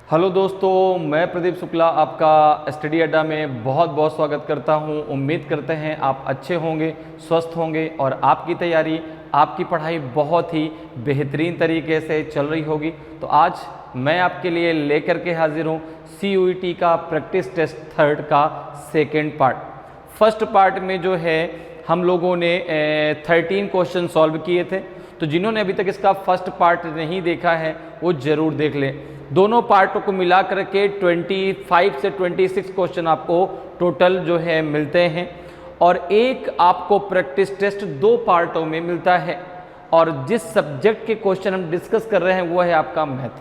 Hello दोस्तों, मैं प्रदीप शुक्ला आपका स्टडी अड्डा में बहुत बहुत स्वागत करता हूं। उम्मीद करते हैं आप अच्छे होंगे, स्वस्थ होंगे और आपकी तैयारी, आपकी पढ़ाई बहुत ही बेहतरीन तरीके से चल रही होगी। तो आज मैं आपके लिए लेकर के हाजिर हूं CUET का प्रैक्टिस टेस्ट थर्ड का सेकेंड पार्ट। फर्स्ट पार्ट में जो है हम लोगों ने 13 क्वेश्चन सॉल्व किए थे। तो जिन्होंने अभी तक इसका फर्स्ट पार्ट नहीं देखा है वो ज़रूर देख लें। दोनों पार्टों को मिला करके 25 से 26 क्वेश्चन आपको टोटल जो है मिलते हैं और एक आपको प्रैक्टिस टेस्ट दो पार्टों में मिलता है। और जिस सब्जेक्ट के क्वेश्चन हम डिस्कस कर रहे हैं वो है आपका मैथ।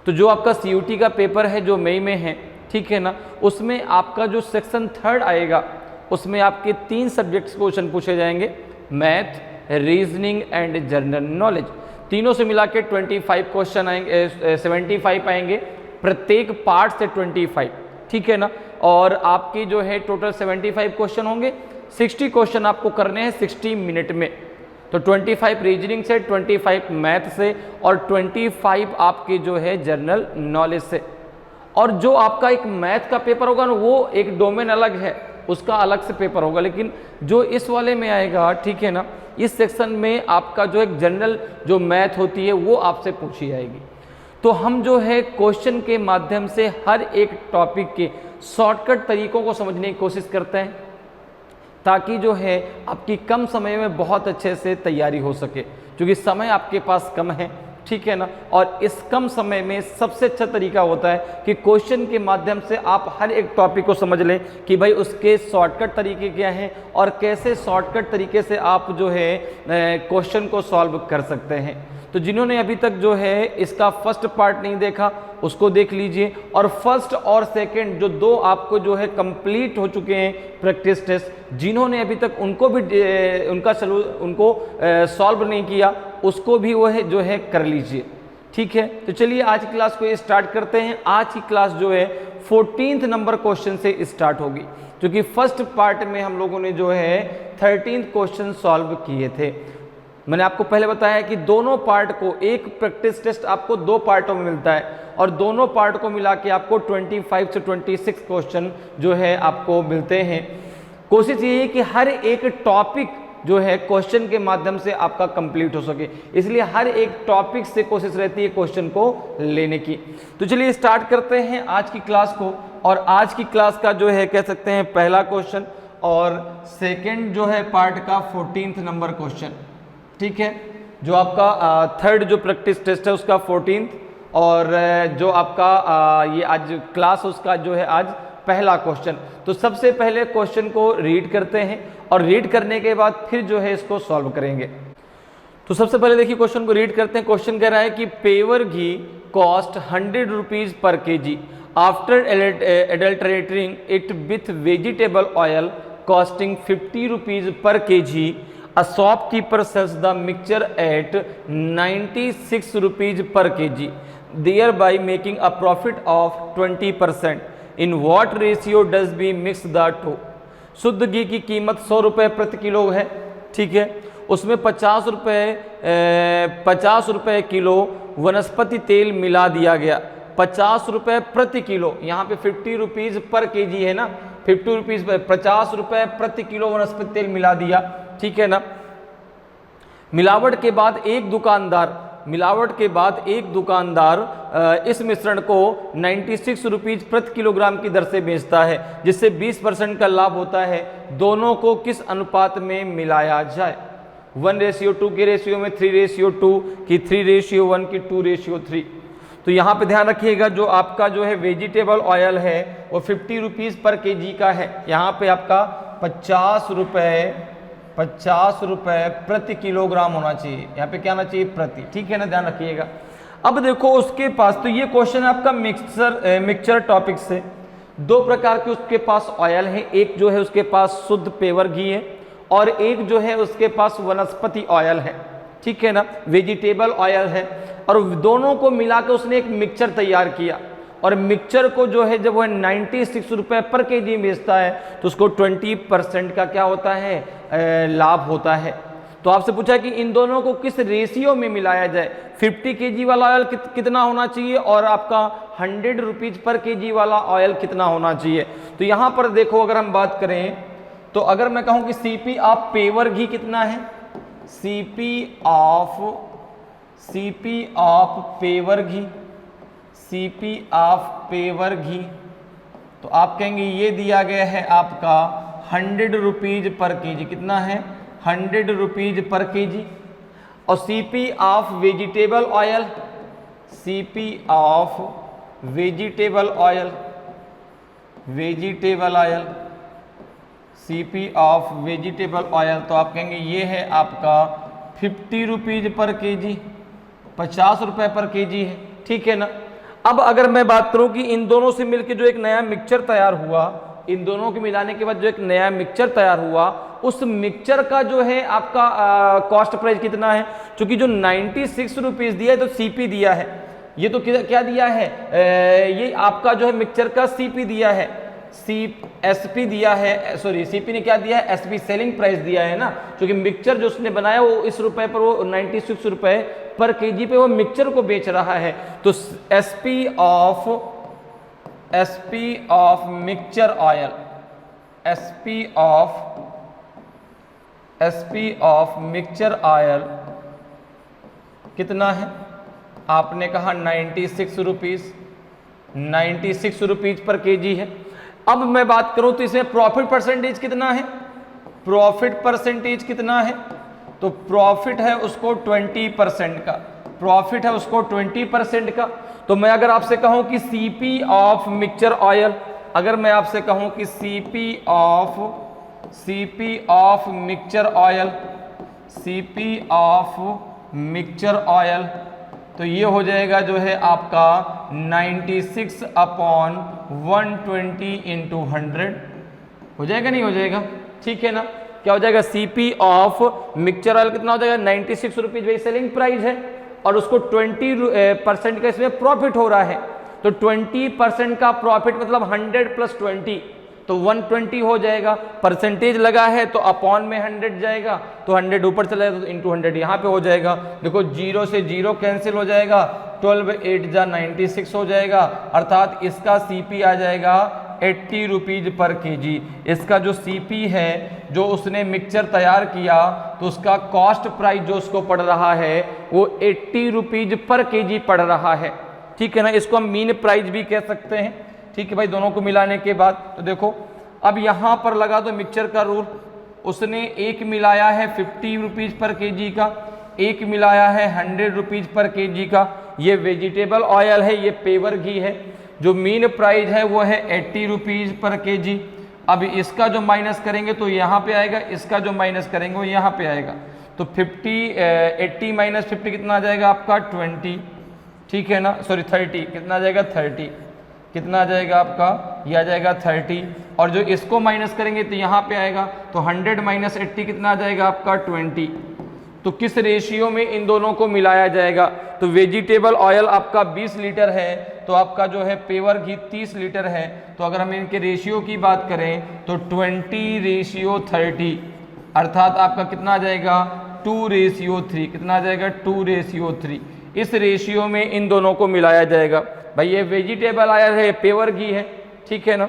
तो जो आपका CUET का पेपर है जो मई में है, ठीक है ना, उसमें आपका जो सेक्शन थर्ड आएगा उसमें आपके 3 सब्जेक्ट्स क्वेश्चन पूछे जाएंगे, math, reasoning and general knowledge. तीनों से मिला के 25 क्वेश्चन आएंगे, 75 आएंगे, प्रत्येक पार्ट से 25, ठीक है ना। और आपकी जो है टोटल 75 क्वेश्चन होंगे, 60 क्वेश्चन आपको करने हैं 60 मिनट में। तो 25 रीजनिंग से, 25 मैथ से और 25 आपके जो है जनरल नॉलेज से। और जो आपका एक मैथ का पेपर होगा ना, वो एक डोमेन अलग है, उसका अलग से पेपर होगा। लेकिन जो इस वाले में आएगा, ठीक है ना, इस सेक्शन में आपका जो एक जनरल जो मैथ होती है वो आपसे पूछी जाएगी। तो हम जो है क्वेश्चन के माध्यम से हर एक टॉपिक के शॉर्टकट तरीकों को समझने की कोशिश करते हैं ताकि जो है आपकी कम समय में बहुत अच्छे से तैयारी हो सके, क्योंकि समय आपके पास कम है, ठीक है ना। और इस कम समय में सबसे अच्छा तरीका होता है कि क्वेश्चन के माध्यम से आप हर एक टॉपिक को समझ लें कि भाई उसके शॉर्टकट तरीके क्या हैं और कैसे शॉर्टकट तरीके से आप जो है क्वेश्चन को सॉल्व कर सकते हैं। तो जिन्होंने अभी तक जो है इसका फर्स्ट पार्ट नहीं देखा उसको देख लीजिए। और फर्स्ट और सेकंड जो दो आपको जो है कंप्लीट हो चुके हैं प्रैक्टिस टेस्ट, जिन्होंने अभी तक उनको भी उनको सॉल्व नहीं किया उसको भी वो है जो है कर लीजिए, ठीक है। तो चलिए आज की क्लास को स्टार्ट करते हैं। आज की क्लास जो है 14th नंबर क्वेश्चन से स्टार्ट होगी, क्योंकि फर्स्ट पार्ट में हम लोगों ने जो है 13th क्वेश्चन सॉल्व किए थे। मैंने आपको पहले बताया कि दोनों पार्ट को, एक प्रैक्टिस टेस्ट आपको दो पार्टों में मिलता है और दोनों पार्ट को मिला के आपको 25 से 26 क्वेश्चन जो है आपको मिलते हैं। कोशिश ये है कि हर एक टॉपिक जो है क्वेश्चन के माध्यम से आपका कंप्लीट हो सके, इसलिए हर एक टॉपिक से कोशिश रहती है क्वेश्चन को लेने की। तो चलिए स्टार्ट करते हैं आज की क्लास को। और आज की क्लास का जो है कह सकते हैं पहला क्वेश्चन और सेकंड जो है पार्ट का 14th नंबर क्वेश्चन, ठीक है। जो आपका थर्ड जो प्रैक्टिस टेस्ट है उसका 14th और जो आपका ये आज क्लास उसका जो है आज पहला क्वेश्चन। तो सबसे पहले क्वेश्चन को रीड करते हैं और रीड करने के बाद फिर जो है इसको सॉल्व करेंगे। तो सबसे पहले देखिए क्वेश्चन को रीड करते हैं। क्वेश्चन कह रहा है कि pure ghee cost 100 rupees per kg after adulterating it with vegetable oil costing 50 rupees per kg। A shopkeeper sells the mixture at 96 rupees per kg, thereby making a profit of 20%. In what ratio does we mix the two? शुद्ध घी की कीमत 100 रुपये प्रति kilo है, ठीक है। उसमें 50 रुपये किलो वनस्पति तेल मिला दिया गया। 50 रुपये प्रति किलो, यहाँ पे 50 रुपीज़ पर kg है ना, 50 रुपीज़ पर 50 रुपये प्रति किलो वनस्पति तेल मिला दिया, ठीक है ना। मिलावट के बाद एक दुकानदार इस मिश्रण को 96 रुपीज प्रति किलोग्राम की दर से बेचता है, जिससे 20% का लाभ होता है। दोनों को किस अनुपात में मिलाया जाए? 1:2 के रेशियो में, 3:2 की 3:1 की 2:3। तो यहाँ पे ध्यान रखिएगा जो आपका जो है वेजिटेबल ऑयल है वो 50 रुपीज पर kg का है। यहाँ पे आपका 50 रुपये प्रति किलोग्राम होना चाहिए, यहाँ पे क्या आना चाहिए? प्रति, ठीक है ना, ध्यान रखिएगा। अब देखो उसके पास, तो ये क्वेश्चन आपका मिक्सचर टॉपिक से। दो प्रकार के उसके पास ऑयल है, एक जो है उसके पास शुद्ध पेवर घी है और एक जो है उसके पास वनस्पति ऑयल है, ठीक है ना, वेजिटेबल ऑयल है। और दोनों को मिला के उसने एक मिक्सचर तैयार किया और मिक्सचर को जो है जब वह 96 रुपये पर kg बेचता है तो उसको 20% का क्या होता है? लाभ होता है। तो आपसे पूछा कि इन दोनों को किस रेशियो में मिलाया जाए। 50 kg वाला ऑयल कितना होना चाहिए और आपका 100 रुपीज पर kg वाला ऑयल कितना होना चाहिए। तो यहां पर देखो, अगर हम बात करें तो अगर मैं कहूं कि CP ऑफ पेवर घी कितना है, CP of pure ghee, CP of pure ghee, तो आप कहेंगे ये दिया गया है आपका 100 रुपीज पर kg। कितना है? 100 रुपीज पर kg। और CP of vegetable oil, CP of vegetable oil, CP of vegetable oil, तो आप कहेंगे ये है आपका 50 रुपीज पर kg, 50 रुपए पर kg है, ठीक है ना। अब अगर मैं बात करूं कि इन दोनों से मिलकर जो एक नया मिक्सचर तैयार हुआ, इन दोनों के मिलाने के बाद जो एक नया मिक्सचर तैयार हुआ, उस मिक्सचर का जो है आपका कॉस्ट प्राइस कितना है। क्योंकि जो 96 रुपीज दिया है तो CP दिया है, ये तो क्या दिया है, ये आपका जो है मिक्सचर का CP दिया है, SP दिया है, सॉरी CP ने क्या दिया है, SP सेलिंग प्राइस दिया है ना। क्योंकि मिक्सचर जो उसने बनाया वो इस रुपए पर, वो 96 रुपए पर kg पे वो मिक्सचर को बेच रहा है। तो SP of mixture oil, SP of mixture oil कितना है, आपने कहा 96 रुपीज पर kg है। अब मैं बात करूं तो इसमें प्रॉफिट परसेंटेज कितना है, प्रॉफिट परसेंटेज कितना है, तो प्रॉफिट है उसको 20% का, प्रॉफिट है उसको 20% का। तो मैं अगर आपसे कहूं कि CP ऑफ मिक्सचर ऑयल, अगर मैं आपसे कहूं कि CP of mixture oil, CP of mixture oil, तो ये हो जाएगा जो है आपका 96/120 इंटू 100 हो जाएगा, नहीं हो जाएगा, ठीक है ना। क्या हो जाएगा, CP ऑफ मिक्सचर ऑयल कितना हो जाएगा, 96 रुपीज वही सेलिंग प्राइस है और उसको 20% का इसमें प्रॉफिट हो रहा है। तो 20% का प्रॉफिट मतलब 100 + 20 तो 120 हो जाएगा। परसेंटेज लगा है तो अपॉन में 100 जाएगा, तो 100 ऊपर चला जाएगा तो इंटू 100 यहाँ पे हो जाएगा। देखो 0 से 0 कैंसिल हो जाएगा, 12 8 जा 96 हो जाएगा, अर्थात इसका CP आ जाएगा 80 रुपीज पर kg। इसका जो CP है, जो उसने मिक्सचर तैयार किया, तो उसका कॉस्ट प्राइस जो उसको पड़ रहा है वो 80 रुपीज पर kg पड़ रहा है, ठीक है ना। इसको हम मीन प्राइस भी कह सकते हैं, ठीक है भाई, दोनों को मिलाने के बाद। तो देखो अब यहाँ पर लगा दो मिक्सचर का रूल, उसने एक मिलाया है 50 रुपीज पर kg का, एक मिलाया है 100 रुपीज पर kg का। ये वेजिटेबल ऑयल है, ये पेवर घी है, जो मीन प्राइस है वो है 80 रुपीज पर kg। अब इसका जो माइनस करेंगे तो यहाँ पे आएगा, इसका जो माइनस करेंगे वो यहाँ पे आएगा। तो 80 - 50 कितना आ जाएगा आपका 20, ठीक है ना, सॉरी 30, कितना आ जाएगा 30, कितना आ जाएगा आपका, ये आ जाएगा 30। और जो इसको माइनस करेंगे तो यहाँ पे आएगा, तो 100 - 80 कितना आ जाएगा आपका 20। तो किस रेशियो में इन दोनों को मिलाया जाएगा, तो वेजिटेबल ऑयल आपका 20 लीटर है, तो आपका जो है पेवर घी 30 लीटर है। तो अगर हम इनके रेशियो की बात करें तो 20:30, अर्थात आपका कितना आ जाएगा 2:3, कितना आ जाएगा 2:3। इस रेशियो में इन दोनों को मिलाया जाएगा। भाई ये वेजिटेबल ऑयल है, पेवर घी है, ठीक है ना।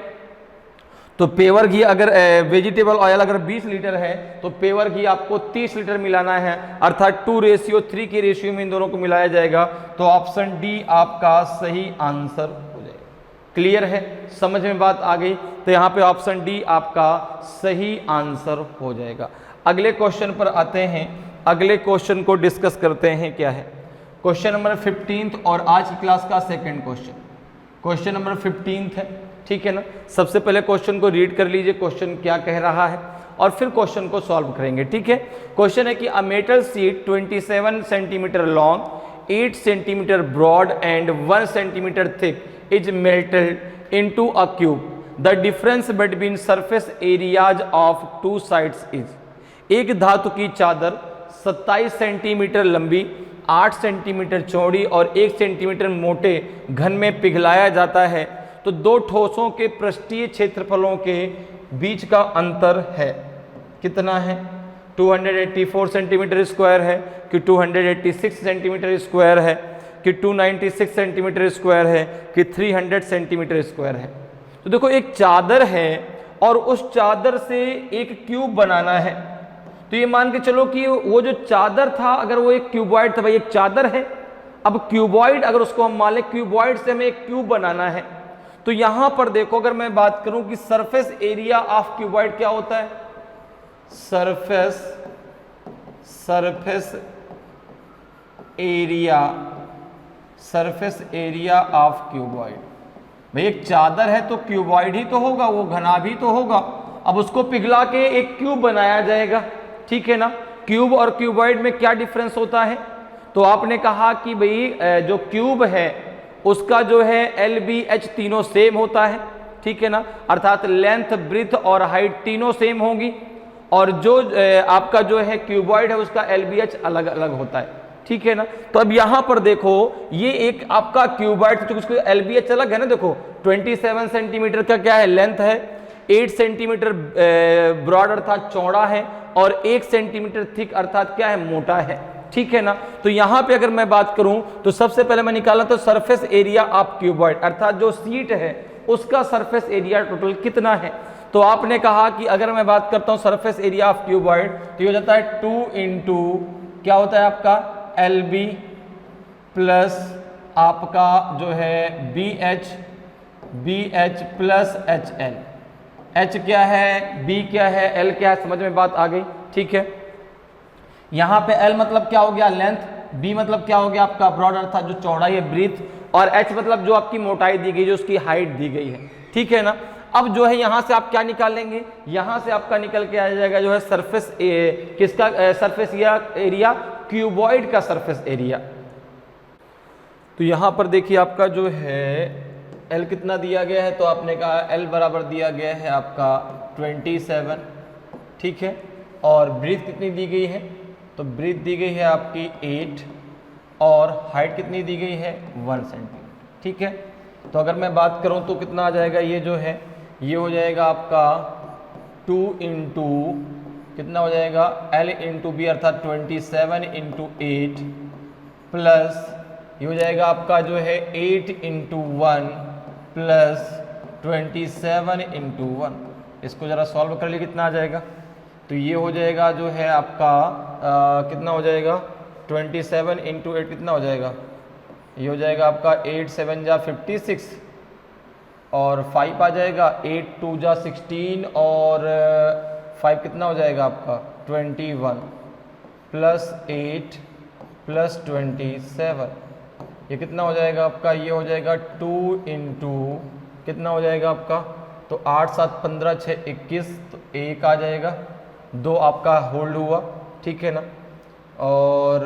तो पेवर घी अगर वेजिटेबल ऑयल अगर 20 लीटर है तो पेवर घी आपको 30 लीटर मिलाना है, अर्थात 2:3 के रेशियो में इन दोनों को मिलाया जाएगा। तो ऑप्शन डी आपका सही आंसर हो जाएगा। क्लियर है, समझ में बात आ गई, तो यहाँ पे ऑप्शन डी आपका सही आंसर हो जाएगा। अगले क्वेश्चन पर आते हैं, अगले क्वेश्चन को डिस्कस करते हैं। क्या है क्वेश्चन नंबर 15 और आज की क्लास का सेकंड क्वेश्चन नंबर 15 है, ठीक है ना। सबसे पहले क्वेश्चन को रीड कर लीजिए, क्वेश्चन क्या कह रहा है, और फिर क्वेश्चन को सॉल्व करेंगे, ठीक है। क्वेश्चन है कि a metal sheet 27 centimetre long, 8 centimetre broad and 1 centimetre thick is melted into a cube. The difference between surface areas of two sides is. एक धातु की चादर 27 सेंटीमीटर लंबी, 8 सेंटीमीटर चौड़ी और 1 सेंटीमीटर मोटे घन में पिघलाया जाता है, तो दो ठोसों के पृष्ठीय क्षेत्रफलों के बीच का अंतर है, कितना है। 284 सेंटीमीटर स्क्वायर है कि 286 सेंटीमीटर स्क्वायर है कि 296 सेंटीमीटर स्क्वायर है कि 300 सेंटीमीटर स्क्वायर है। तो देखो एक चादर है और उस चादर से एक क्यूब बनाना है, तो ये मान के चलो कि वो जो चादर था अगर वो एक क्यूबॉइड था, भाई एक चादर है, अब क्यूबॉइड अगर उसको हम मान लें क्यूबॉइड से हमें एक क्यूब बनाना है, तो यहां पर देखो अगर मैं बात करूं कि सरफेस एरिया ऑफ क्यूबॉइड क्या होता है, सरफेस एरिया ऑफ क्यूबॉइड। भाई एक चादर है तो क्यूबॉइड ही तो होगा, वो घना भी तो होगा। अब उसको पिघला के एक क्यूब बनाया जाएगा, ठीक है ना। क्यूब और क्यूबॉइड में क्या डिफरेंस होता है, तो आपने कहा कि भाई जो क्यूब है उसका जो है LBH तीनों सेम होता है, ठीक है ना, अर्थात लेंथ ब्रीथ और हाइट तीनों सेम होगी, और जो आपका जो है क्यूबॉइड है उसका LBH अलग अलग होता है, ठीक है ना। तो अब यहां पर देखो ये एक आपका क्यूबॉइड तो उसको LBH अलग है ना, देखो 27 सेंटीमीटर का क्या है लेंथ है, 8 सेंटीमीटर ब्रॉड अर्थात चौड़ा है, और 1 सेंटीमीटर थिक अर्थात क्या है मोटा है, ठीक है ना। तो यहां पे अगर मैं बात करूं तो सबसे पहले मैं निकाला तो सरफेस एरिया ऑफ क्यूबॉइड अर्थात जो सीट है उसका सरफेस एरिया टोटल कितना है। तो आपने कहा कि अगर मैं बात करता हूं सरफेस एरिया ऑफ क्यूबॉइड तो ये हो जाता है 2 इंटू क्या होता है आपका LB प्लस आपका जो है BH प्लस HL। H क्या है, B क्या है, L क्या है, समझ में बात आ गई, ठीक है। यहां पे L मतलब क्या हो गया लेंथ, B मतलब क्या हो गया आपका ब्रॉड अर्थात जो चौड़ाई है ब्रीथ, और H मतलब जो आपकी मोटाई दी गई, जो उसकी हाइट दी गई है, ठीक है ना। अब जो है यहां से आप क्या निकालेंगे, यहां से आपका निकल के आ जाएगा जो है सरफेस किसका सरफेस एरिया क्यूबॉइड का सरफेस एरिया। तो यहां पर देखिए आपका जो है L कितना दिया गया है, तो आपने कहा L बराबर दिया गया है आपका 27, ठीक है, और ब्रीथ कितनी दी गई है, तो ब्रीथ दी गई है आपकी 8 और हाइट कितनी दी गई है 1 सेंटीमीटर, ठीक है। तो अगर मैं बात करूं तो कितना आ जाएगा, ये जो है ये हो जाएगा आपका 2 इंटू कितना हो जाएगा L इंटू बी अर्थात 27 इंटू 8 प्लस ये हो जाएगा आपका जो है 8 इंटू 1 प्लस 27 इंटू 1। इसको ज़रा सॉल्व कर लिए कितना आ जाएगा, तो ये हो जाएगा जो है आपका कितना हो जाएगा 27 इंटू 8 कितना हो जाएगा, ये हो जाएगा आपका 8 7 जा 56 और 5 आ जाएगा, 8 2 जा 16 और 5 कितना हो जाएगा आपका 21 प्लस 8 प्लस 27, ये कितना हो जाएगा आपका, ये हो जाएगा 2 इंटू कितना हो जाएगा आपका, तो 8 7 15 6 21, तो 1 आ जाएगा, 2 आपका होल्ड हुआ, ठीक है ना, और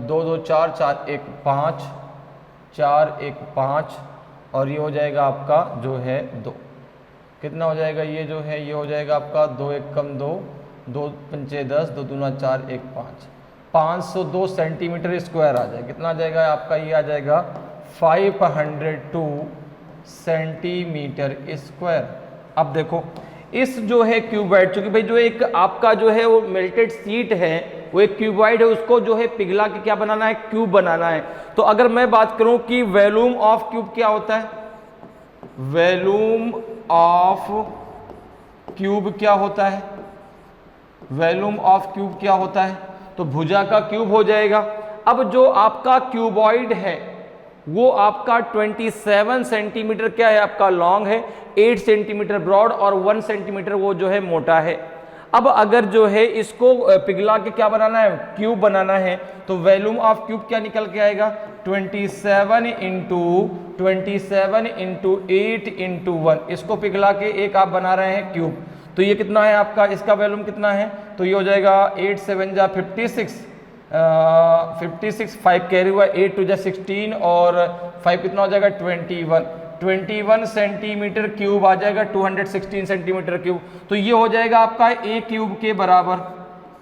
2 2 4 4 1 5 4 1 5 और ये हो जाएगा आपका जो है 2, कितना हो जाएगा, ये जो है ये हो जाएगा आपका 2 1 कम 2 2 5 10 2 दूना 4 1 5 502 सेंटीमीटर स्क्वायर आ जाएगा, कितना आ जाएगा आपका, ये आ जाएगा 502 सेंटीमीटर स्क्वायर। अब देखो इस जो है क्यूबॉइड, चूंकि भाई जो एक आपका जो है वो मेल्टेड सीट है वो एक क्यूबॉइड है, उसको जो है पिघला के क्या बनाना है क्यूब बनाना है। तो अगर मैं बात करूं कि वॉल्यूम ऑफ क्यूब क्या होता है, वॉल्यूम ऑफ क्यूब क्या होता है, वॉल्यूम ऑफ क्यूब क्या होता है, तो भुजा का क्यूब हो जाएगा। अब जो आपका क्यूबॉइड है वो आपका 27 सेंटीमीटर क्या है आपका लॉन्ग है, 8 सेंटीमीटर ब्रॉड और 1 सेंटीमीटर वो जो है मोटा है। अब अगर जो है इसको पिघला के क्या बनाना है क्यूब बनाना है, तो वॉल्यूम ऑफ क्यूब क्या निकल के आएगा 27 इंटू 8 इंटू 1, इसको पिघला के एक आप बना रहे हैं क्यूब, तो ये कितना है आपका, इसका वॉल्यूम कितना है, तो ये हो जाएगा 8 7 जा 56 56 5 कैरी हुआ 8 2 जा 16 और 5 कितना हो जाएगा 21 सेंटीमीटर क्यूब आ जाएगा, 216 सेंटीमीटर क्यूब। तो ये हो जाएगा आपका ए क्यूब के बराबर,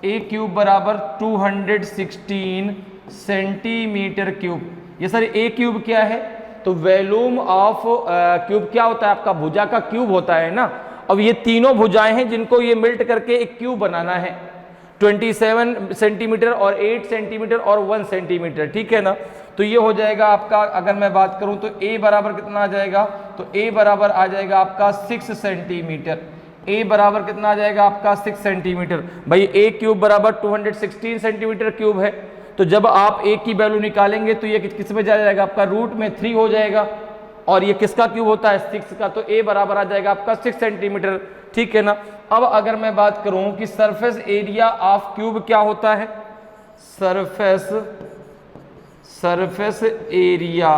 ए क्यूब बराबर 216 सेंटीमीटर क्यूब। ये सर ए क्यूब क्या है, तो वॉल्यूम ऑफ क्यूब क्या होता है आपका भुजा का क्यूब होता है ना। अब ये तीनों भुजाएं हैं जिनको ये मेल्ट करके एक क्यूब बनाना है, 27 सेंटीमीटर और 8 सेंटीमीटर और 1 सेंटीमीटर, ठीक है ना। तो ये हो जाएगा आपका, अगर मैं बात करूं तो a बराबर कितना आ जाएगा, तो a बराबर आ जाएगा आपका 6 सेंटीमीटर। a बराबर कितना आ जाएगा आपका 6 सेंटीमीटर। भाई a क्यूब बराबर 216 सेंटीमीटर क्यूब है, तो जब आप a की वैल्यू निकालेंगे तो ये किस में जा जाएगा, आपका रूट में 3 हो जाएगा, और ये किसका क्यूब होता है, 6 का, तो a बराबर आ जाएगा आपका 6 सेंटीमीटर, ठीक है ना। अब अगर मैं बात करूं कि सरफेस एरिया ऑफ क्यूब क्या होता है, सरफेस एरिया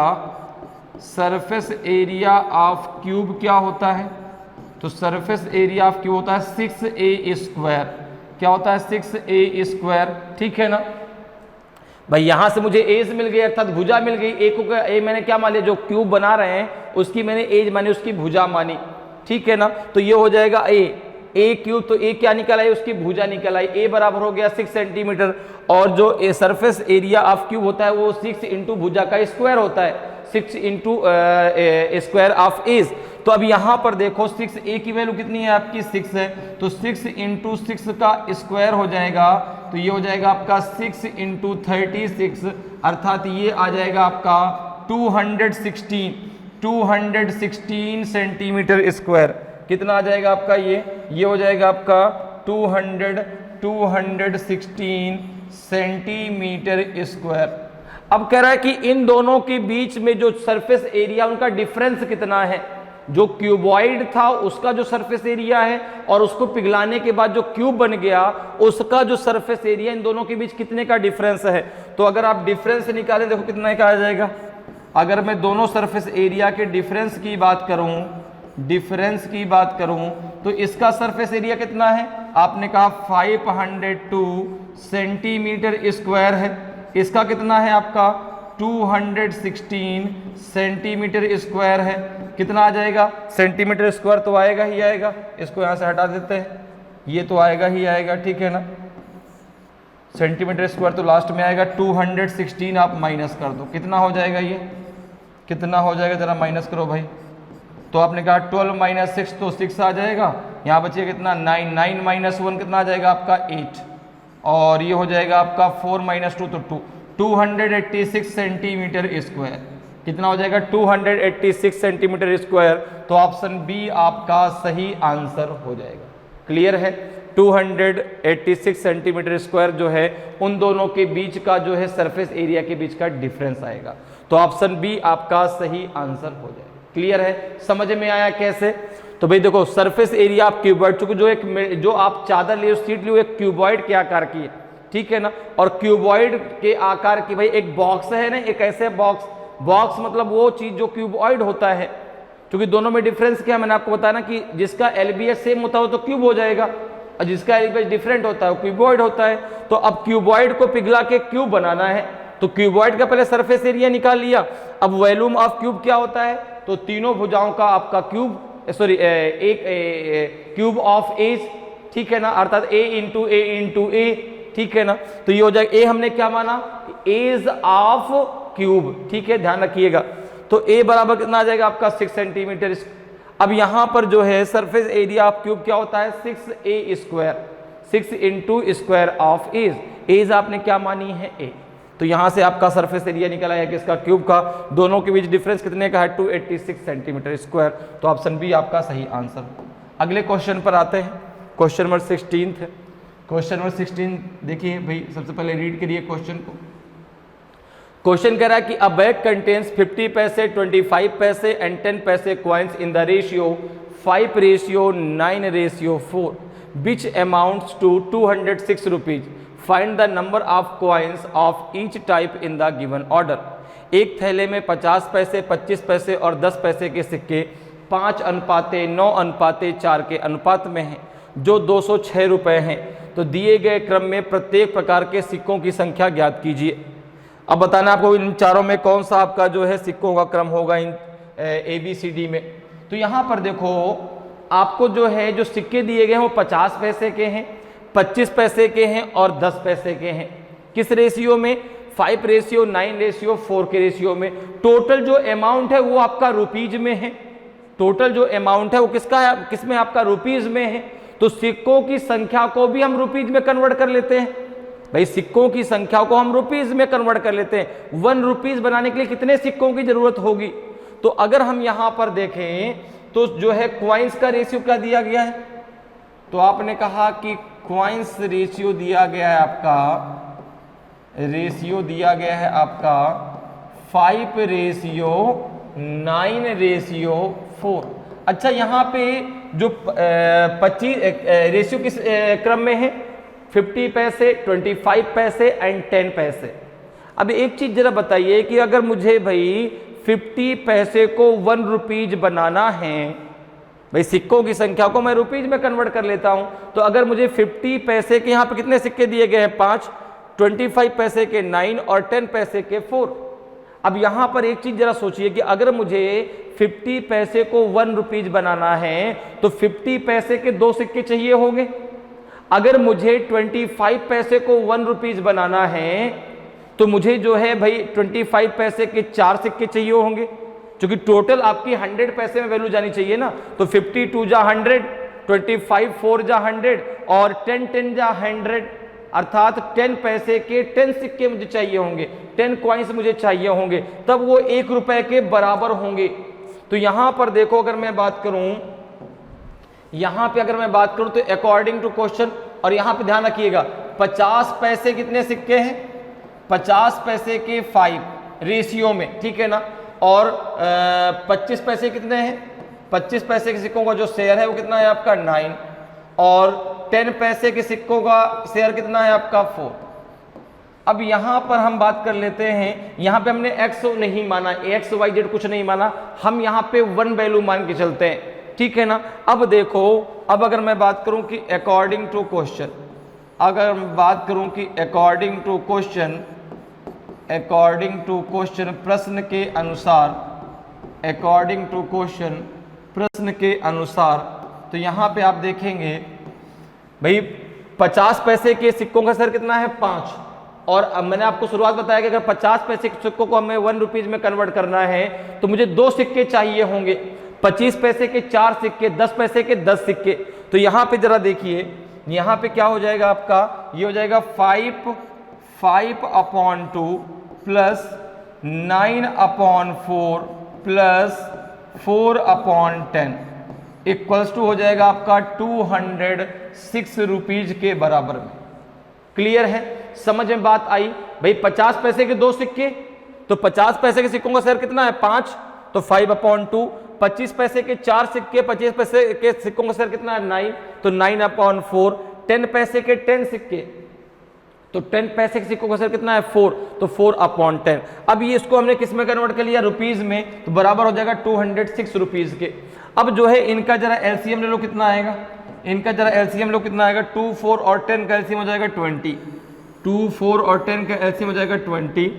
ऑफ क्यूब क्या होता है, तो सरफेस एरिया ऑफ क्यूब होता है 6a स्क्वायर। क्या होता है, 6a स्क्वायर, ठीक है ना। भाई यहां से मुझे एज मिल गई, अर्थात भुजा मिल गई। ए मैंने क्या मान लिया, जो क्यूब बना रहे हैं उसकी मैंने एज मानी, उसकी भुजा मानी, ठीक है ना। तो ये हो जाएगा ए क्यूब, तो ए क्या निकल आई, उसकी भुजा निकल आई। ए बराबर हो गया 6 सेंटीमीटर, और जो सरफेस एरिया ऑफ क्यूब होता है वो 6 इंटू भुजा का स्क्वायर होता है, 6 इंटू स्क्वायर ऑफ एज। तो अब यहाँ पर देखो 6a की वैल्यू कितनी है आपकी, 6 है, तो 6 इंटू 6 का स्क्वायर हो जाएगा, तो ये हो जाएगा आपका 6 इंटू 36, अर्थात ये आ जाएगा आपका 216 सेंटीमीटर स्क्वायर। कितना आ जाएगा आपका, ये हो जाएगा आपका 216 सेंटीमीटर स्क्वायर। अब कह रहा है कि इन दोनों के बीच में जो सरफेस एरिया उनका डिफरेंस कितना है, जो क्यूबॉइड था उसका जो सरफेस एरिया है और उसको पिघलाने के बाद जो क्यूब बन गया उसका जो सरफेस एरिया, इन दोनों के बीच कितने का डिफरेंस है। तो अगर आप डिफरेंस निकालें, देखो कितना का आ जाएगा। अगर मैं दोनों सरफेस एरिया के डिफरेंस की बात करूं तो इसका सरफेस एरिया कितना है, आपने कहा 502 सेंटीमीटर स्क्वायर है, इसका कितना है आपका 216 सेंटीमीटर स्क्वायर है। कितना आ जाएगा, सेंटीमीटर स्क्वायर तो आएगा ही आएगा, इसको यहां से हटा देते हैं, ये तो आएगा ही आएगा, ठीक है ना। सेंटीमीटर स्क्वायर तो लास्ट में आएगा, 216 आप माइनस कर दो, कितना हो जाएगा, ये कितना हो जाएगा, जरा माइनस करो भाई। तो आपने कहा 12 माइनस 6 तो 6 आ जाएगा, यहाँ बचिए कितना 9 माइनस 1 कितना आ जाएगा आपका 8, और ये हो जाएगा आपका 4 माइनस 2 तो 286 सेंटीमीटर स्क्वायर। कितना हो जाएगा 286 सेंटीमीटर स्क्वायर। तो ऑप्शन बी आपका सही आंसर हो जाएगा। क्लियर है, 286 सेंटीमीटर स्क्वायर जो है उन दोनों के बीच का जो है सरफेस एरिया के बीच का डिफरेंस आएगा। तो ऑप्शन बी आपका सही आंसर हो जाएगा। क्लियर है, समझ में आया कैसे। तो भाई देखो सरफेस एरिया आप क्यूबॉइड, चूंकि जो आप चादर लियो सीट लियो एक क्यूबॉइड के आकार की है, ठीक है ना। और क्यूबॉइड के आकार की भाई एक बॉक्स है ना, एक ऐसे बॉक्स मतलब वो चीज जो क्यूबॉइड होता है। क्योंकि दोनों में डिफरेंस क्या है, मैंने आपको बताया ना कि जिसका एलबीएस सेम होता है तो क्यूब हो जाएगा, और जिसका एलबीएस डिफरेंट होता है वो क्यूबॉइड होता है। तो अब क्यूबॉइड को पिघला के क्यूब बनाना है, तो क्यूबॉइड का पहले सरफेस एरिया निकाल लिया। अब वॉल्यूम ऑफ क्यूब क्या होता है, तो तीनों भुजाओं का आपका क्यूब, सॉरी एक क्यूब ऑफ एज, ठीक है ना, अर्थात ए इंटू ए, ठीक है ना। तो ये हो जाएगा, ए हमने क्या माना, एज ऑफ क्यूब, ठीक है, ध्यान रखिएगा। तो ए बराबर कितना आ जाएगा आपका 6 सेंटीमीटर। अब यहां पर जो है सरफेस एरिया ऑफ क्यूब क्या होता है 6a square, 6 into square of edge आपने क्या मानी है ए। तो यहां से आपका सरफेस एरिया निकल आया किसका, क्यूब का। दोनों के बीच डिफरेंस कितने का है 286 सेंटीमीटर स्क्वायर। तो ऑप्शन बी आपका सही आंसर। अगले क्वेश्चन पर आते हैं, क्वेश्चन नंबर 16 है। क्वेश्चन नंबर 16 देखिए भाई, सबसे पहले रीड करिए क्वेश्चन को। क्वेश्चन कह रहा है कि अ बैग कंटेन्स 50 पैसे, 25 पैसे एंड 10 पैसे coins in the ratio 5:9:4 which amounts to 206 rupees. Find the number of coins of each type in the given order. एक थैले में 50 पैसे, 25 पैसे और 10 पैसे के सिक्के 5:9:4 के अनुपात में हैं, जो 206 रुपये हैं। तो दिए गए क्रम में प्रत्येक प्रकार के सिक्कों की संख्या ज्ञात कीजिए। अब बताना आपको इन चारों में कौन सा आपका जो है सिक्कों का क्रम होगा इन ABCD में। तो यहाँ पर देखो आपको जो है जो सिक्के दिए गए हैं वो 50 पैसे के हैं, 25 पैसे के हैं और 10 पैसे के हैं। किस रेशियो में, 5:9:4 के रेशियो में। टोटल जो अमाउंट है वो आपका रुपीज में है, टोटल जो अमाउंट है वो किसका है, किसमें आपका रुपीज में है। तो सिक्कों की संख्या को भी हम रुपीज में कन्वर्ट कर लेते हैं। भाई सिक्कों की संख्या को हम रुपीज में कन्वर्ट कर लेते हैं। 1 रुपीज बनाने के लिए कितने सिक्कों की जरूरत होगी? तो अगर हम यहां पर देखें तो जो है क्वाइंस का रेशियो क्या दिया गया है, तो आपने कहा कि क्वाइंस रेशियो दिया गया है आपका, रेशियो दिया गया है आपका 5:9:4। अच्छा यहां पे जो 25 रेशियो किस क्रम में है? 50 पैसे, 25 पैसे एंड 10 पैसे। अब एक चीज जरा बताइए कि अगर मुझे भाई 50 पैसे को 1 रुपीज बनाना है, भाई सिक्कों की संख्या को मैं रुपीज में कन्वर्ट कर लेता हूं, तो अगर मुझे 50 पैसे के यहां पे कितने सिक्के दिए गए हैं? 5, 25 पैसे के 9 और 10 पैसे के 4। अब यहां पर एक चीज जरा सोचिए कि अगर मुझे 50 पैसे को 1 रुपीज बनाना है तो 50 पैसे के 2 सिक्के चाहिए होंगे। अगर मुझे 25 पैसे को 1 रुपीज बनाना है तो मुझे जो है भाई 25 पैसे के 4 सिक्के चाहिए होंगे, क्योंकि टोटल आपकी 100 पैसे में वैल्यू जानी चाहिए ना। तो 52 जा 100, 25 4 जा 100 और 10 10 जा 100, अर्थात 10 पैसे के 10 सिक्के मुझे चाहिए होंगे, 10 कॉइन्स मुझे चाहिए होंगे, तब वो 1 रुपए के बराबर होंगे। तो यहां पर देखो अगर मैं बात करूं, यहां पे अगर मैं बात करूं तो अकॉर्डिंग टू क्वेश्चन, और यहां पे ध्यान रखिएगा 50 पैसे कितने सिक्के हैं? 50 पैसे के 5 रेशियो में, ठीक है ना। और 25 पैसे कितने हैं? 25 पैसे के सिक्कों का जो शेयर है वो कितना है आपका? 9। और 10 पैसे के सिक्कों का शेयर कितना है आपका? 4। अब यहां पर हम बात कर लेते हैं, यहां पे हमने x नहीं माना, x y z कुछ नहीं माना, हम यहां पे 1 वैल्यू मान के चलते हैं, ठीक है ना। अब देखो, अब अगर मैं बात करूं कि अकॉर्डिंग टू क्वेश्चन, अगर मैं बात करूं कि according to question, according to question प्रश्न के अनुसार, अकॉर्डिंग टू क्वेश्चन प्रश्न के अनुसार, तो यहां पे आप देखेंगे भाई 50 पैसे के सिक्कों का शेयर कितना है? 5। और अब मैंने आपको शुरुआत बताया कि अगर 50 पैसे के सिक्कों को हमें 1 रुपीज में कन्वर्ट करना है तो मुझे 2 सिक्के चाहिए होंगे, 25 पैसे के 4 सिक्के, 10 पैसे के 10 सिक्के। तो यहां पे जरा देखिए, यहां पे क्या हो जाएगा आपका? ये हो जाएगा 5/2 प्लस 9/4 प्लस 4/10 इक्वल्स टू हो जाएगा आपका 206 रुपीज के बराबर में। क्लियर है? समझ में बात आई? भाई 50 पैसे के 2 सिक्के, तो 50 पैसे के सिक्कों का शेयर कितना है? 5, तो 5/2। 25 पैसे के 4 सिक्के, 25 पैसे के सिक्कों का शेयर कितना है? 9, तो 9/4। 10 पैसे के 10 सिक्के, तो 10 पैसे के सिक्कों का शेयर कितना है? 4, तो 4/10। अब ये इसको हमने किस में कन्वर्ट कर लिया? रुपीज में, तो बराबर हो जाएगा 206 रुपीज के। अब जो है इनका जरा एलसीएम ले लो, कितना आएगा? इनका जरा एलसीएम लो, कितना आएगा? 2, 4 और 10 का एलसीएम हो जाएगा 20। 2, 4 और 10 का एलसीएम हो जाएगा 20,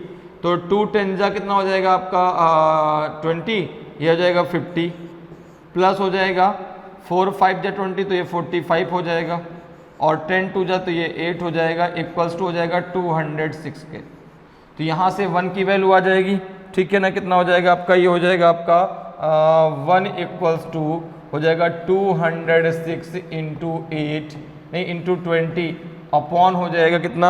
तो 2 10 जा कितना हो जाएगा आपका 20, ये हो जाएगा 50, प्लस हो जाएगा 4 5 जा 20, तो ये 45 हो जाएगा, और 10 2 जा तो ये 8 हो जाएगा, इक्वल्स टू हो जाएगा 206 के। तो यहाँ से 1 की वैल्यू आ जाएगी, ठीक है ना। कितना हो जाएगा आपका? ये हो जाएगा आपका 1 इक्वल्स टू हो जाएगा 206 इंटू 8 नहीं इंटू 20 अपॉन हो जाएगा कितना?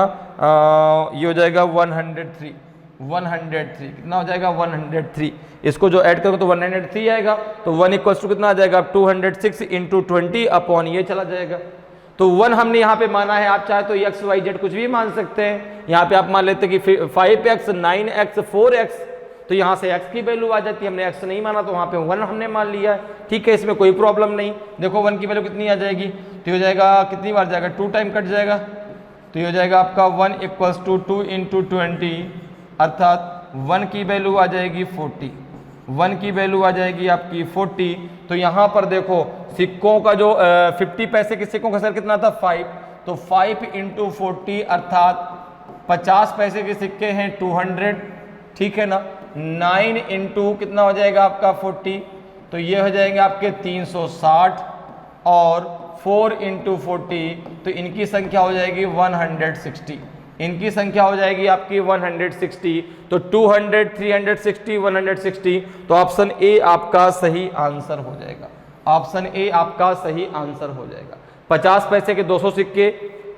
ये हो जाएगा 103। 103 कितना हो जाएगा? 103। इसको जो ऐड करोगे तो 103 आएगा, तो 1 इक्वल्स टू कितना आ जाएगा? 206 इंटू 20 अपॉन ये चला जाएगा। तो 1 हमने यहाँ पे माना है, आप चाहे तो x y z कुछ भी मान सकते हैं। यहाँ पे आप मान लेते हैं कि 5x 9x 4x, तो यहाँ से x की वैल्यू आ जाती है। हमने x नहीं माना तो वहाँ पे 1 हमने मान लिया है, ठीक है, इसमें कोई प्रॉब्लम नहीं। देखो 1 की वैल्यू कितनी आ जाएगी? तो हो जाएगा कितनी बार जाएगा? 2 टाइम कट जाएगा, तो ये हो जाएगा आपका 1 इक्वल्स टू 2 इंटू 20, अर्थात 1 की वैल्यू आ जाएगी 40। 1 की वैल्यू आ जाएगी आपकी 40। तो यहाँ पर देखो सिक्कों का जो 50 पैसे के सिक्कों का शेयर कितना था? 5, तो 5 इंटू 40 अर्थात 50 पैसे के सिक्के हैं 200, ठीक है ना। 9 इंटू कितना हो जाएगा आपका 40, तो ये हो जाएंगे आपके 360, और 4 इंटू 40 तो इनकी संख्या हो जाएगी 160। इनकी संख्या हो जाएगी आपकी 160, तो 200 360 160, तो ऑप्शन ए आपका सही आंसर हो जाएगा। ऑप्शन ए आपका सही आंसर हो जाएगा। 50 पैसे के 200 सिक्के,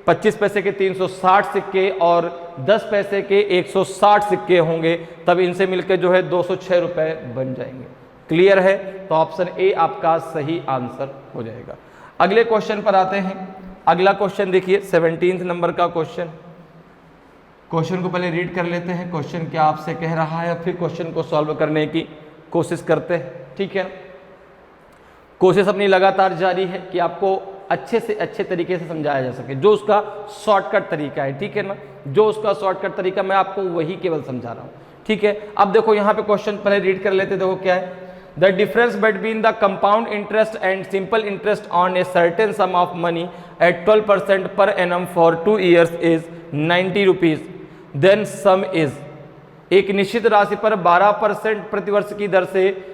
25 पैसे के 360 सिक्के और 10 पैसे के 160 सिक्के होंगे, तब इनसे मिलकर जो है 206 रुपए बन जाएंगे। क्लियर है? तो ऑप्शन ए आपका सही आंसर हो जाएगा। अगले क्वेश्चन पर आते हैं। अगला क्वेश्चन देखिए 17 नंबर का क्वेश्चन। क्वेश्चन को पहले रीड कर लेते हैं, क्वेश्चन क्या आपसे कह रहा है, फिर क्वेश्चन को सॉल्व करने की कोशिश करते हैं। ठीक है, कोशिश अपनी लगातार जारी है कि आपको अच्छे से अच्छे तरीके से समझाया जा सके, जो उसका शॉर्टकट तरीका है। ठीक है ना, जो उसका शॉर्टकट तरीका मैं आपको वही केवल समझा रहा हूँ। ठीक है, अब देखो यहाँ पे क्वेश्चन पहले रीड कर लेते। देखो क्या है, the difference between the compound interest and simple interest on a certain sum of money at 12% per annum for 2 years is 90 rupees, then sum is. एक निश्चित राशि पर 12% प्रतिवर्ष की दर से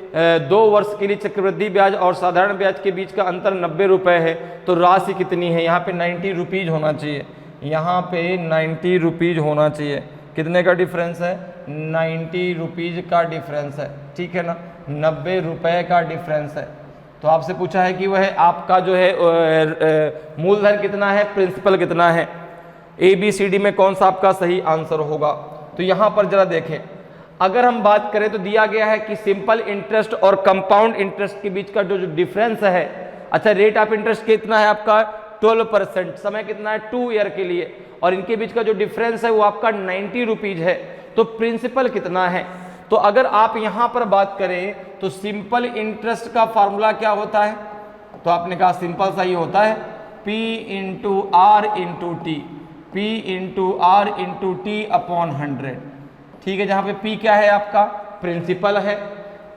2 वर्ष के लिए चक्रवृद्धि ब्याज और साधारण ब्याज के बीच का अंतर 90 रुपए है, तो राशि कितनी है? यहाँ पे 90 रुपीज होना चाहिए, यहाँ पे 90 रुपीज होना चाहिए। कितने का डिफरेंस है? 90 रुपीज का डिफरेंस है। ठीक है ना, 90 रुपए का डिफरेंस है। तो आपसे पूछा है कि वह आपका जो है मूलधन कितना है, प्रिंसिपल कितना है, ABCD में कौन सा आपका सही आंसर होगा? तो यहाँ पर जरा देखें, अगर हम बात करें तो दिया गया है कि सिंपल इंटरेस्ट और कंपाउंड इंटरेस्ट के बीच का जो डिफरेंस है, अच्छा रेट ऑफ इंटरेस्ट कितना है आपका? 12%। समय कितना है? 2 ईयर के लिए, और इनके बीच का जो डिफरेंस है वो आपका 90 रुपीज है। तो प्रिंसिपल कितना है? तो अगर आप यहां पर बात करें तो सिंपल इंटरेस्ट का फॉर्मूला क्या होता है? तो आपने कहा सिंपल सा ही होता है P into R into T, P into R into T upon 100। ठीक है, जहां पे P क्या है आपका? प्रिंसिपल है,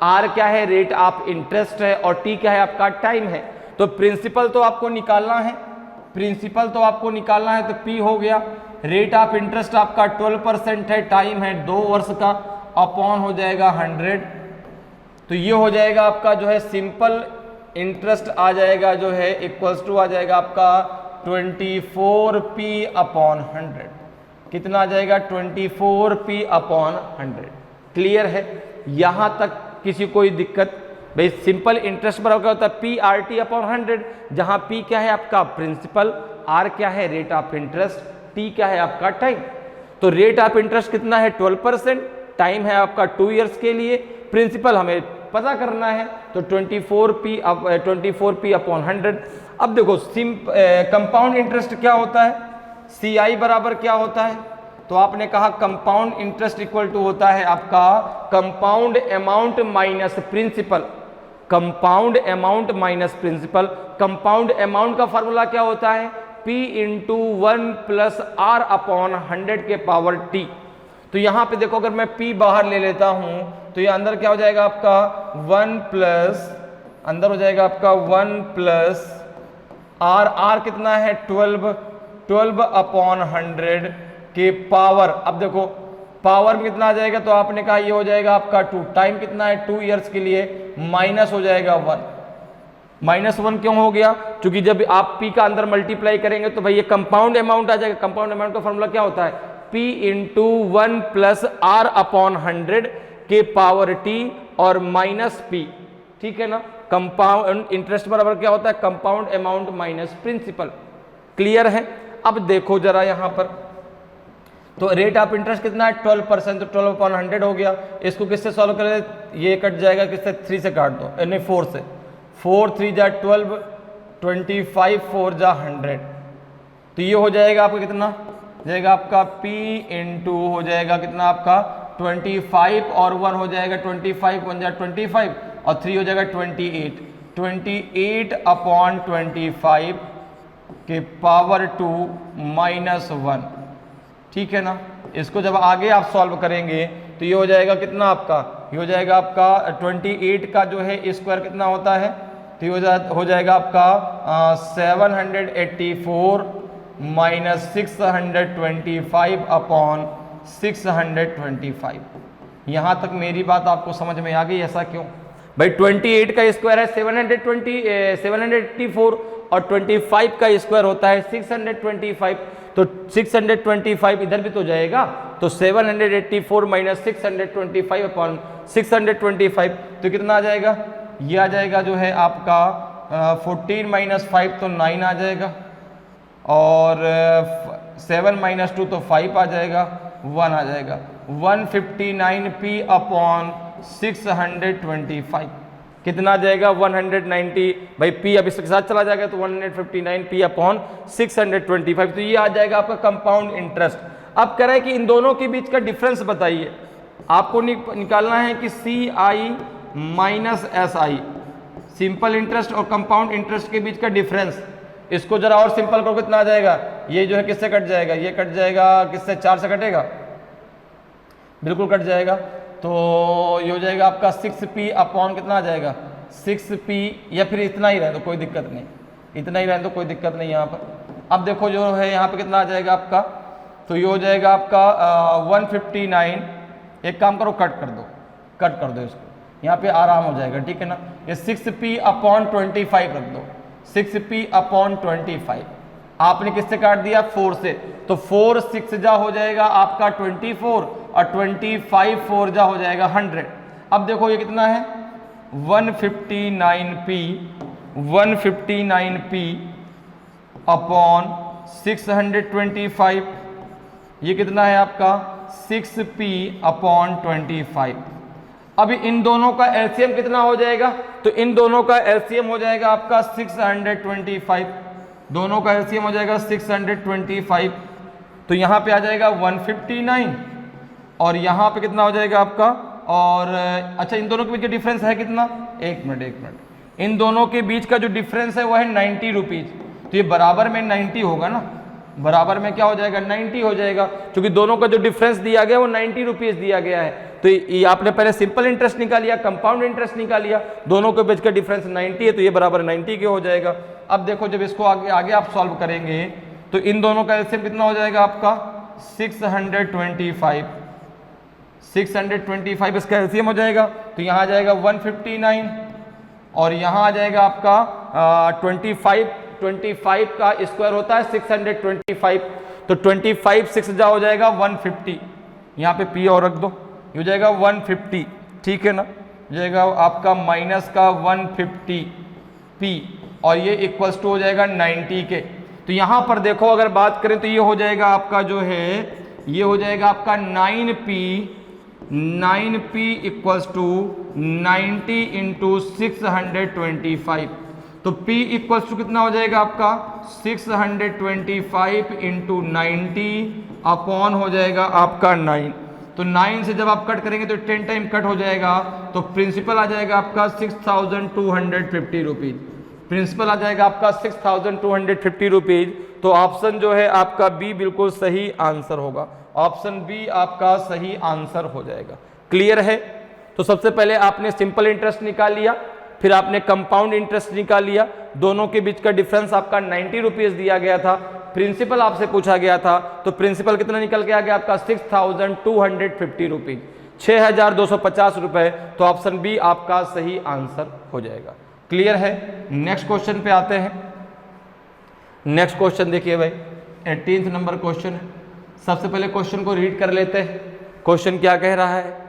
R क्या है? रेट ऑफ इंटरेस्ट है, और T क्या है आपका? टाइम है। तो प्रिंसिपल तो आपको निकालना है, प्रिंसिपल तो आपको निकालना है, तो P हो गया। रेट ऑफ इंटरेस्ट आपका 12% है, टाइम है 2 वर्ष का, अपॉन हो जाएगा 100। तो ये हो जाएगा आपका जो है सिंपल इंटरेस्ट आ जाएगा जो है इक्वल्स टू आ जाएगा आपका 24p अपॉन 100। कितना आ जाएगा? 24p upon 100। क्लियर है? यहां तक किसी कोई दिक्कत? भाई सिंपल इंटरेस्ट बराबर क्या होता है? PRT अपॉन 100, जहां P क्या है आपका? प्रिंसिपल, R क्या है? रेट ऑफ इंटरेस्ट, T क्या है आपका? टाइम। तो रेट ऑफ इंटरेस्ट कितना है? 12%, टाइम है आपका 2 इयर्स के लिए, प्रिंसिपल हमें पता करना है, तो 24p अपॉन 100। अब देखो कंपाउंड इंटरेस्ट क्या होता है? CI बराबर क्या होता है? तो आपने कहा कंपाउंड इंटरेस्ट इक्वल टू होता है आपका compound amount minus principal, compound amount minus principal. Compound amount का फॉर्मूला क्या होता है? P into 1 plus R upon 100 के पावर T। तो यहां पे देखो, अगर मैं P बाहर ले लेता हूं तो ये अंदर क्या हो जाएगा आपका 1 प्लस, अंदर हो जाएगा आपका 1 प्लस R कितना है? 12 अपॉन 100 के पावर। अब देखो पावर में कितना आ जाएगा? तो आपने कहा ये हो जाएगा आपका 2। टाइम कितना है? 2 इयर्स के लिए, माइनस हो जाएगा 1। -1 क्यों हो गया? क्योंकि जब आप P का अंदर मल्टीप्लाई करेंगे तो भाई ये कंपाउंड अमाउंट आ जाएगा। कंपाउंड अमाउंट का फॉर्मूला क्या होता है? P into 1 plus R upon 100 के पावर T और माइनस P। ठीक है ना, कंपाउंड इंटरेस्ट बराबर क्या होता है? Compound amount minus principal. Clear है? अब देखो जरा यहां पर, तो रेट ऑफ इंटरेस्ट कितना है? 12%, तो 12 अपॉन 100 हो गया। इसको किससे सॉल्व करें? ये कट जाएगा किससे? 3 से काट दो, यानी 4 से। 4 3 जा 12, 25 4 जा 100। तो ये हो जाएगा आपका कितना? जाएगा आपका P इंटू हो जाएगा कितना आपका 25 और 1 हो जाएगा 25, 1 जा 25 और 3 हो जाएगा 28 अपॉन 25 के पावर 2 -1। ठीक है ना, इसको जब आगे आप सॉल्व करेंगे तो ये हो जाएगा कितना आपका? ये हो जाएगा आपका 28 का जो है स्क्वायर कितना होता है? तो ये हो जाएगा आपका 784 माइनस 625 अपॉन 625। यहां तक मेरी बात आपको समझ में आ गई? ऐसा क्यों भाई? 28 का स्क्वायर है 784 और 25 का स्क्वायर होता है 625। तो 625 इधर भी तो जाएगा, तो 784 माइनस 625 अपॉन 625 तो कितना आ जाएगा? ये आ जाएगा जो है आपका 14 माइनस 5 तो 9 आ जाएगा, और 7 माइनस 2 तो 5 आ जाएगा, 1 आ जाएगा। 159p अपॉन 625 कितना आ जाएगा? 190। भाई p अब इसके साथ चला जाएगा तो 159p अपॉन 625, तो ये आ जाएगा आपका कंपाउंड इंटरेस्ट। अब कह रहा है कि इन दोनों के बीच का डिफरेंस बताइए। आपको निकालना है कि CI minus SI, simple interest और कंपाउंड इंटरेस्ट के बीच का डिफरेंस। इसको जरा और सिंपल करो, कितना आ जाएगा? ये जो है किससे कट जाएगा? ये कट जाएगा किससे? 4 से कटेगा, बिल्कुल कट जाएगा। तो ये हो जाएगा आपका 6p अपॉन कितना आ जाएगा? 6p, या फिर इतना ही रहे तो कोई दिक्कत नहीं, इतना ही रहे तो कोई दिक्कत नहीं यहाँ पर। अब देखो जो है यहाँ पे कितना आ जाएगा आपका, तो ये हो जाएगा आपका 159। एक काम करो, कट कर दो, कट कर दो इसको, यहाँ पे आराम हो जाएगा, ठीक है ना। ये 6p अपॉन 25 रख दो, 6p अपॉन 25। आपने किससे काट दिया? 4 से, तो 4 6 जा हो जाएगा आपका 24, और 25 4 जा हो जाएगा 100। अब देखो ये कितना है? 159p अपॉन 625, ये कितना है आपका? 6p upon 25। अभी इन दोनों का एलसीएम कितना हो जाएगा? तो इन दोनों का एलसीएम हो जाएगा आपका 625, दोनों का एलसीएम हो जाएगा 625। तो यहाँ पे आ जाएगा 159, और यहाँ पे कितना हो जाएगा आपका? और अच्छा, इन दोनों के बीच का डिफरेंस है कितना? एक मिनट, इन दोनों के बीच का जो डिफरेंस है वो है 90 रुपीज। तो ये बराबर में 90 होगा ना, बराबर में क्या हो जाएगा? 90 हो जाएगा, क्योंकि दोनों का जो डिफरेंस दिया गया वो 90 रुपीज दिया गया है। तो ये आपने पहले सिंपल इंटरेस्ट निकाल लिया, कंपाउंड इंटरेस्ट निकाल लिया, दोनों के बीच का डिफरेंस 90 है, तो ये बराबर 90 के हो जाएगा। अब देखो जब इसको आगे आप सॉल्व करेंगे तो इन दोनों का एलसीएम कितना हो जाएगा आपका? 625, 625 इसका एलसीएम हो जाएगा। तो यहाँ आ जाएगा 159, और यहाँ आ जाएगा आपका 25 का स्क्वायर होता है 625, तो 25 6 जा हो जाएगा 150। यहाँ पे p और रख दो, ये हो जाएगा 150, ठीक है ना। हो जाएगा आपका माइनस का 150p, और ये इक्वल्स टू हो जाएगा 90 के। तो यहाँ पर देखो अगर बात करें तो ये हो जाएगा आपका जो है, ये हो जाएगा आपका 9p इक्वल्स टू 90 इंटू 625। तो p इक्वल्स टू कितना हो जाएगा आपका? 625 इंटू 90 अपॉन हो जाएगा आपका 9। तो 9 से जब आप कट करेंगे तो 10 टाइम कट हो जाएगा, तो प्रिंसिपल आ जाएगा आपका 6250 रुपीज। प्रिंसिपल आ जाएगा आपका 6250 रुपीज। तो ऑप्शन जो है आपका बी बिल्कुल सही आंसर होगा, ऑप्शन बी आपका सही आंसर हो जाएगा। क्लियर है? तो सबसे पहले आपने सिंपल इंटरेस्ट निकाल लिया, फिर आपने कंपाउंड इंटरेस्ट निकाल लिया, दोनों के बीच का डिफरेंस आपका 90 रुपीज दिया गया था, प्रिंसिपल आपसे पूछा गया था, तो प्रिंसिपल कितना निकल के आ गया आपका? 6250 रुपीज, 6250 रुपए। तो ऑप्शन बी आपका सही आंसर हो जाएगा। क्लियर है? नेक्स्ट क्वेश्चन पे आते हैं। नेक्स्ट क्वेश्चन देखिए भाई, 18th नंबर क्वेश्चन है। सबसे पहले क्वेश्चन को रीड कर लेते हैं। क्वेश्चन क्या कह रहा है?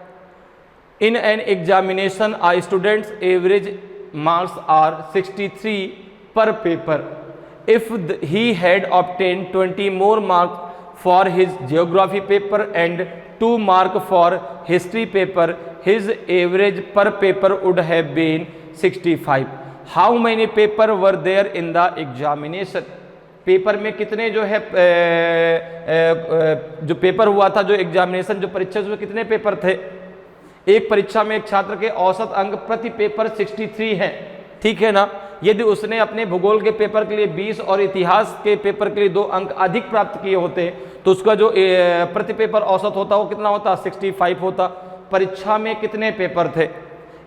In an examination a students average marks are 63 per paper. If he had obtained 20 more marks for his geography paper and 2 marks for history paper, his average per paper would have been 65. How many paper were there in the examination? Paper में कितने जो है जो paper हुआ था, जो examination जो परीक्षा उसमें कितने पेपर थे? एक परीक्षा में एक छात्र के औसत अंक प्रति पेपर 63 है, ठीक है ना। यदि उसने अपने भूगोल के पेपर के लिए 20 और इतिहास के पेपर के लिए 2 अंक अधिक प्राप्त किए होते तो उसका जो प्रति पेपर औसत होता वो कितना होता? 65 होता। परीक्षा में कितने पेपर थे?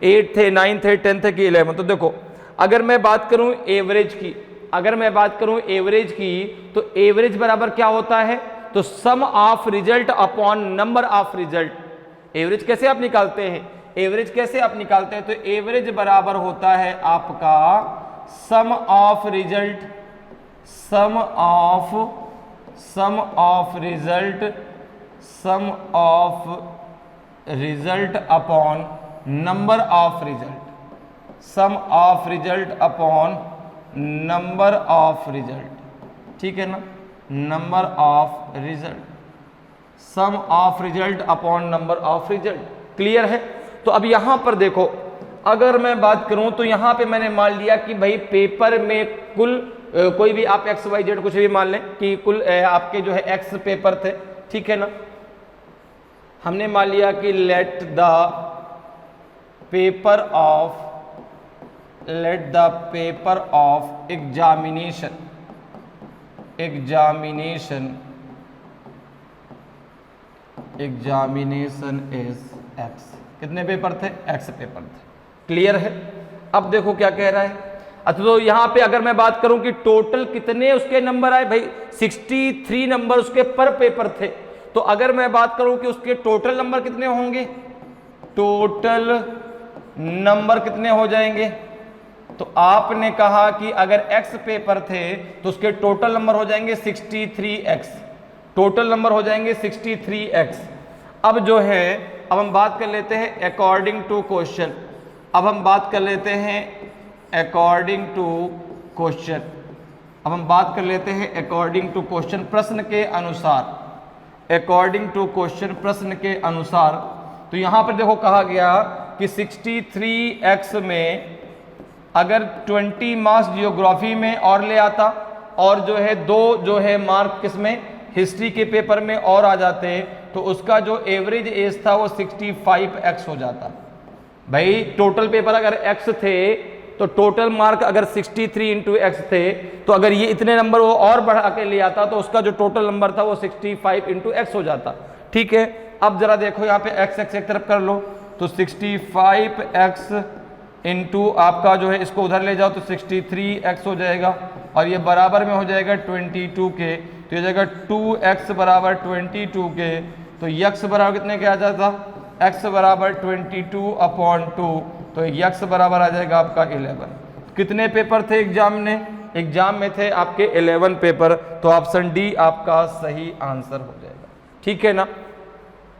8 थे, 9 थे, 10 थे कि 11? तो देखो अगर मैं बात करूं एवरेज की, अगर मैं बात करूं एवरेज की, तो एवरेज बराबर क्या होता है? तो sum of result upon number of result. Average कैसे आप निकालते हैं? एवरेज कैसे आप निकालते हैं? तो एवरेज बराबर होता है आपका sum of result, sum of result upon number of result, sum of result upon number of result, ठीक है ना, number of result, sum of result upon number of result. Clear है? तो अब यहां पर देखो, अगर मैं बात करूं तो यहां पे मैंने मान लिया कि भाई पेपर में कुल कोई भी आप एक्स वाई जेड कुछ भी मान लें कि कुल आपके जो है एक्स पेपर थे, ठीक है ना। हमने मान लिया कि let the paper of examination is x. कितने पेपर थे? एक्स पेपर थे। क्लियर है? अब देखो क्या कह रहा है। अच्छा, तो यहां पे अगर मैं बात करूं कि टोटल कितने उसके नंबर आए, भाई 63 नंबर उसके पर पेपर थे। तो अगर मैं बात करूं कि उसके टोटल नंबर कितने होंगे, टोटल नंबर कितने हो जाएंगे, तो आपने कहा कि अगर x पेपर थे तो उसके टोटल नंबर हो जाएंगे 63x, टोटल नंबर हो जाएंगे 63x। अब जो है, अब हम बात कर लेते हैं अकॉर्डिंग टू क्वेश्चन, अब हम बात कर लेते हैं अकॉर्डिंग टू क्वेश्चन, अब हम बात कर लेते हैं अकॉर्डिंग टू क्वेश्चन, प्रश्न के अनुसार, अकॉर्डिंग टू क्वेश्चन प्रश्न के अनुसार। तो यहां पर देखो कहा गया कि 63x में अगर 20 मार्क्स जियोग्राफी में और ले आता और जो है 2 जो है मार्क किसमें, हिस्ट्री के पेपर में और आ जाते, तो उसका जो एवरेज एज था वो 65x हो जाता। भाई टोटल पेपर अगर x थे तो टोटल मार्क अगर 63 इंटू एक्स थे, तो अगर ये इतने नंबर वो और बढ़ा के ले आता तो उसका जो टोटल नंबर था वो 65 इंटू एक्स हो जाता। ठीक है, अब जरा देखो यहाँ पे x एक तरफ कर लो, तो 65x इंटू आपका जो है इसको उधर ले जाओ तो 63x हो जाएगा, और ये बराबर में हो जाएगा 22 के, तो ये जाएगा 2x बराबर 22 के, तो x बराबर कितने के आ जाता, x बराबर 22/2, तो x बराबर आ जाएगा आपका 11। कितने पेपर थे एग्जाम में? एग्जाम में थे आपके 11 पेपर, तो ऑप्शन डी आपका सही आंसर हो जाएगा। ठीक है ना,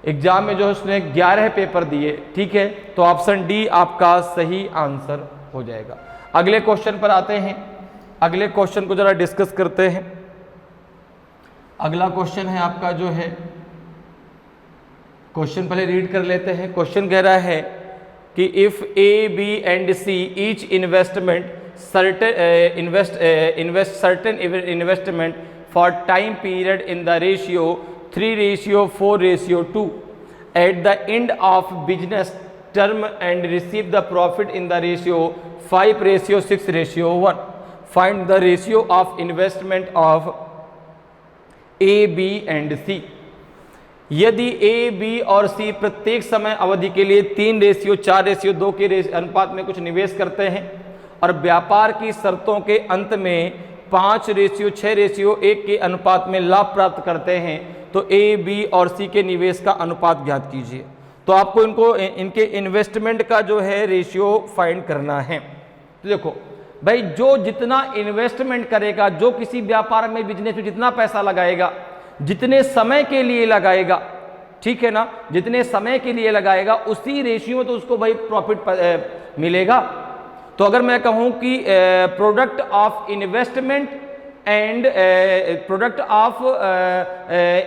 एग्जाम में जो उसने 11 पेपर दिए, ठीक है, तो ऑप्शन डी आपका सही आंसर हो जाएगा। अगले क्वेश्चन पर आते हैं, अगले क्वेश्चन को जरा डिस्कस करते हैं। अगला क्वेश्चन है आपका जो है, क्वेश्चन पहले रीड कर लेते हैं। क्वेश्चन कह रहा है कि if A B and C each investment certain investment for time period in the ratio 3:4:2 at the end of business term and receive the profit in the ratio 5:6:1. Find the ratio of investment of A, B and C. यदि A, B और C प्रत्येक समय अवधि के लिए 3:4:2 के अनुपात में कुछ निवेश करते हैं और व्यापार की शर्तों के अंत में 5:6:1 के अनुपात में लाभ प्राप्त करते हैं, तो A, B और C के निवेश का अनुपात ज्ञात कीजिए। तो आपको इनके इन्वेस्टमेंट का जो है रेशियो फाइंड करना है। तो देखो भाई, जो जितना इन्वेस्टमेंट करेगा, जो किसी व्यापार में बिजनेस में जितना पैसा लगाएगा, जितने समय के लिए लगाएगा, ठीक है ना, जितने समय के लिए लगाएगा उसी रेशियो में तो उसको भाई प्रॉफिट मिलेगा। तो अगर मैं कहूं कि product of investment and product of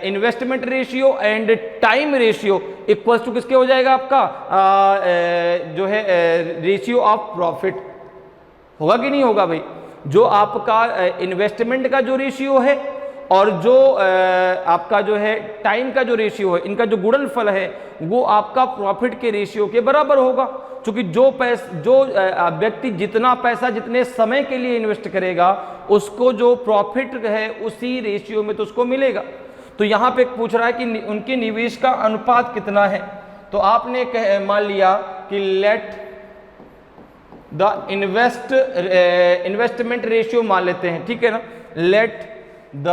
investment ratio and time ratio equals to किसके हो जाएगा आपका जो है रेशियो ऑफ प्रॉफिट, होगा कि नहीं होगा भाई? जो आपका इन्वेस्टमेंट का जो रेशियो है और जो आपका जो है टाइम का जो रेशियो है, इनका जो गुणनफल है वो आपका प्रॉफिट के रेशियो के बराबर होगा। क्योंकि जो व्यक्ति जितना पैसा जितने समय के लिए इन्वेस्ट करेगा उसको जो प्रॉफिट है उसी रेशियो में तो उसको मिलेगा। तो यहाँ पे पूछ रहा है कि उनके निवेश का अनुपात कितना है। तो आपने मान लिया कि लेट द इन्वेस्टमेंट रेशियो मान लेते हैं, ठीक है ना, let the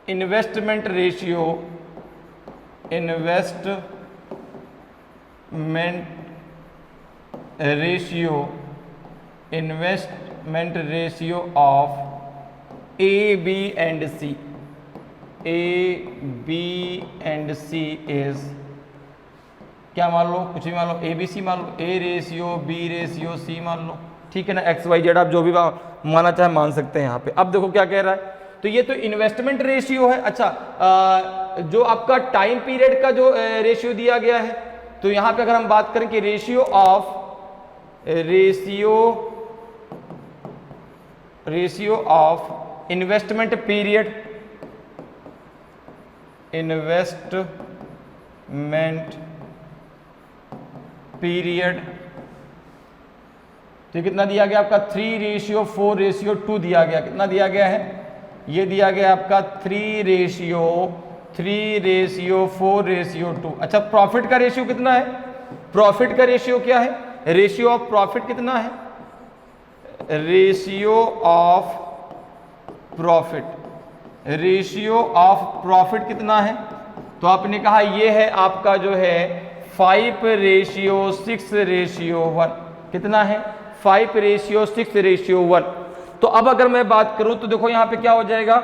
investment ratio of A B and C is क्या मान लो, कुछ भी मान लो, ABC मान लो, A ratio B ratio C मान लो, ठीक है ना, XYZ आप जो भी माना चाहे मान सकते हैं यहाँ पे। अब देखो क्या कह रहा है, तो ये तो इन्वेस्टमेंट रेशियो है। अच्छा जो आपका टाइम पीरियड का जो रेशियो दिया गया है, तो यहाँ पे अगर हम बात करें कि रेशियो ऑफ इन्वेस्टमेंट पीरियड, तो कितना दिया गया आपका 3:4:2 दिया गया। कितना दिया गया है, ये दिया गया आपका 3:4:2। अच्छा प्रॉफिट का रेशियो कितना है, प्रॉफिट का रेशियो क्या है, रेशियो ऑफ प्रॉफिट कितना है, रेशियो ऑफ प्रॉफिट कितना है, तो आपने कहा ये है आपका जो है 5:6:1। कितना है, 5:6:1। तो अब अगर मैं बात करूं तो देखो यहां पे क्या हो जाएगा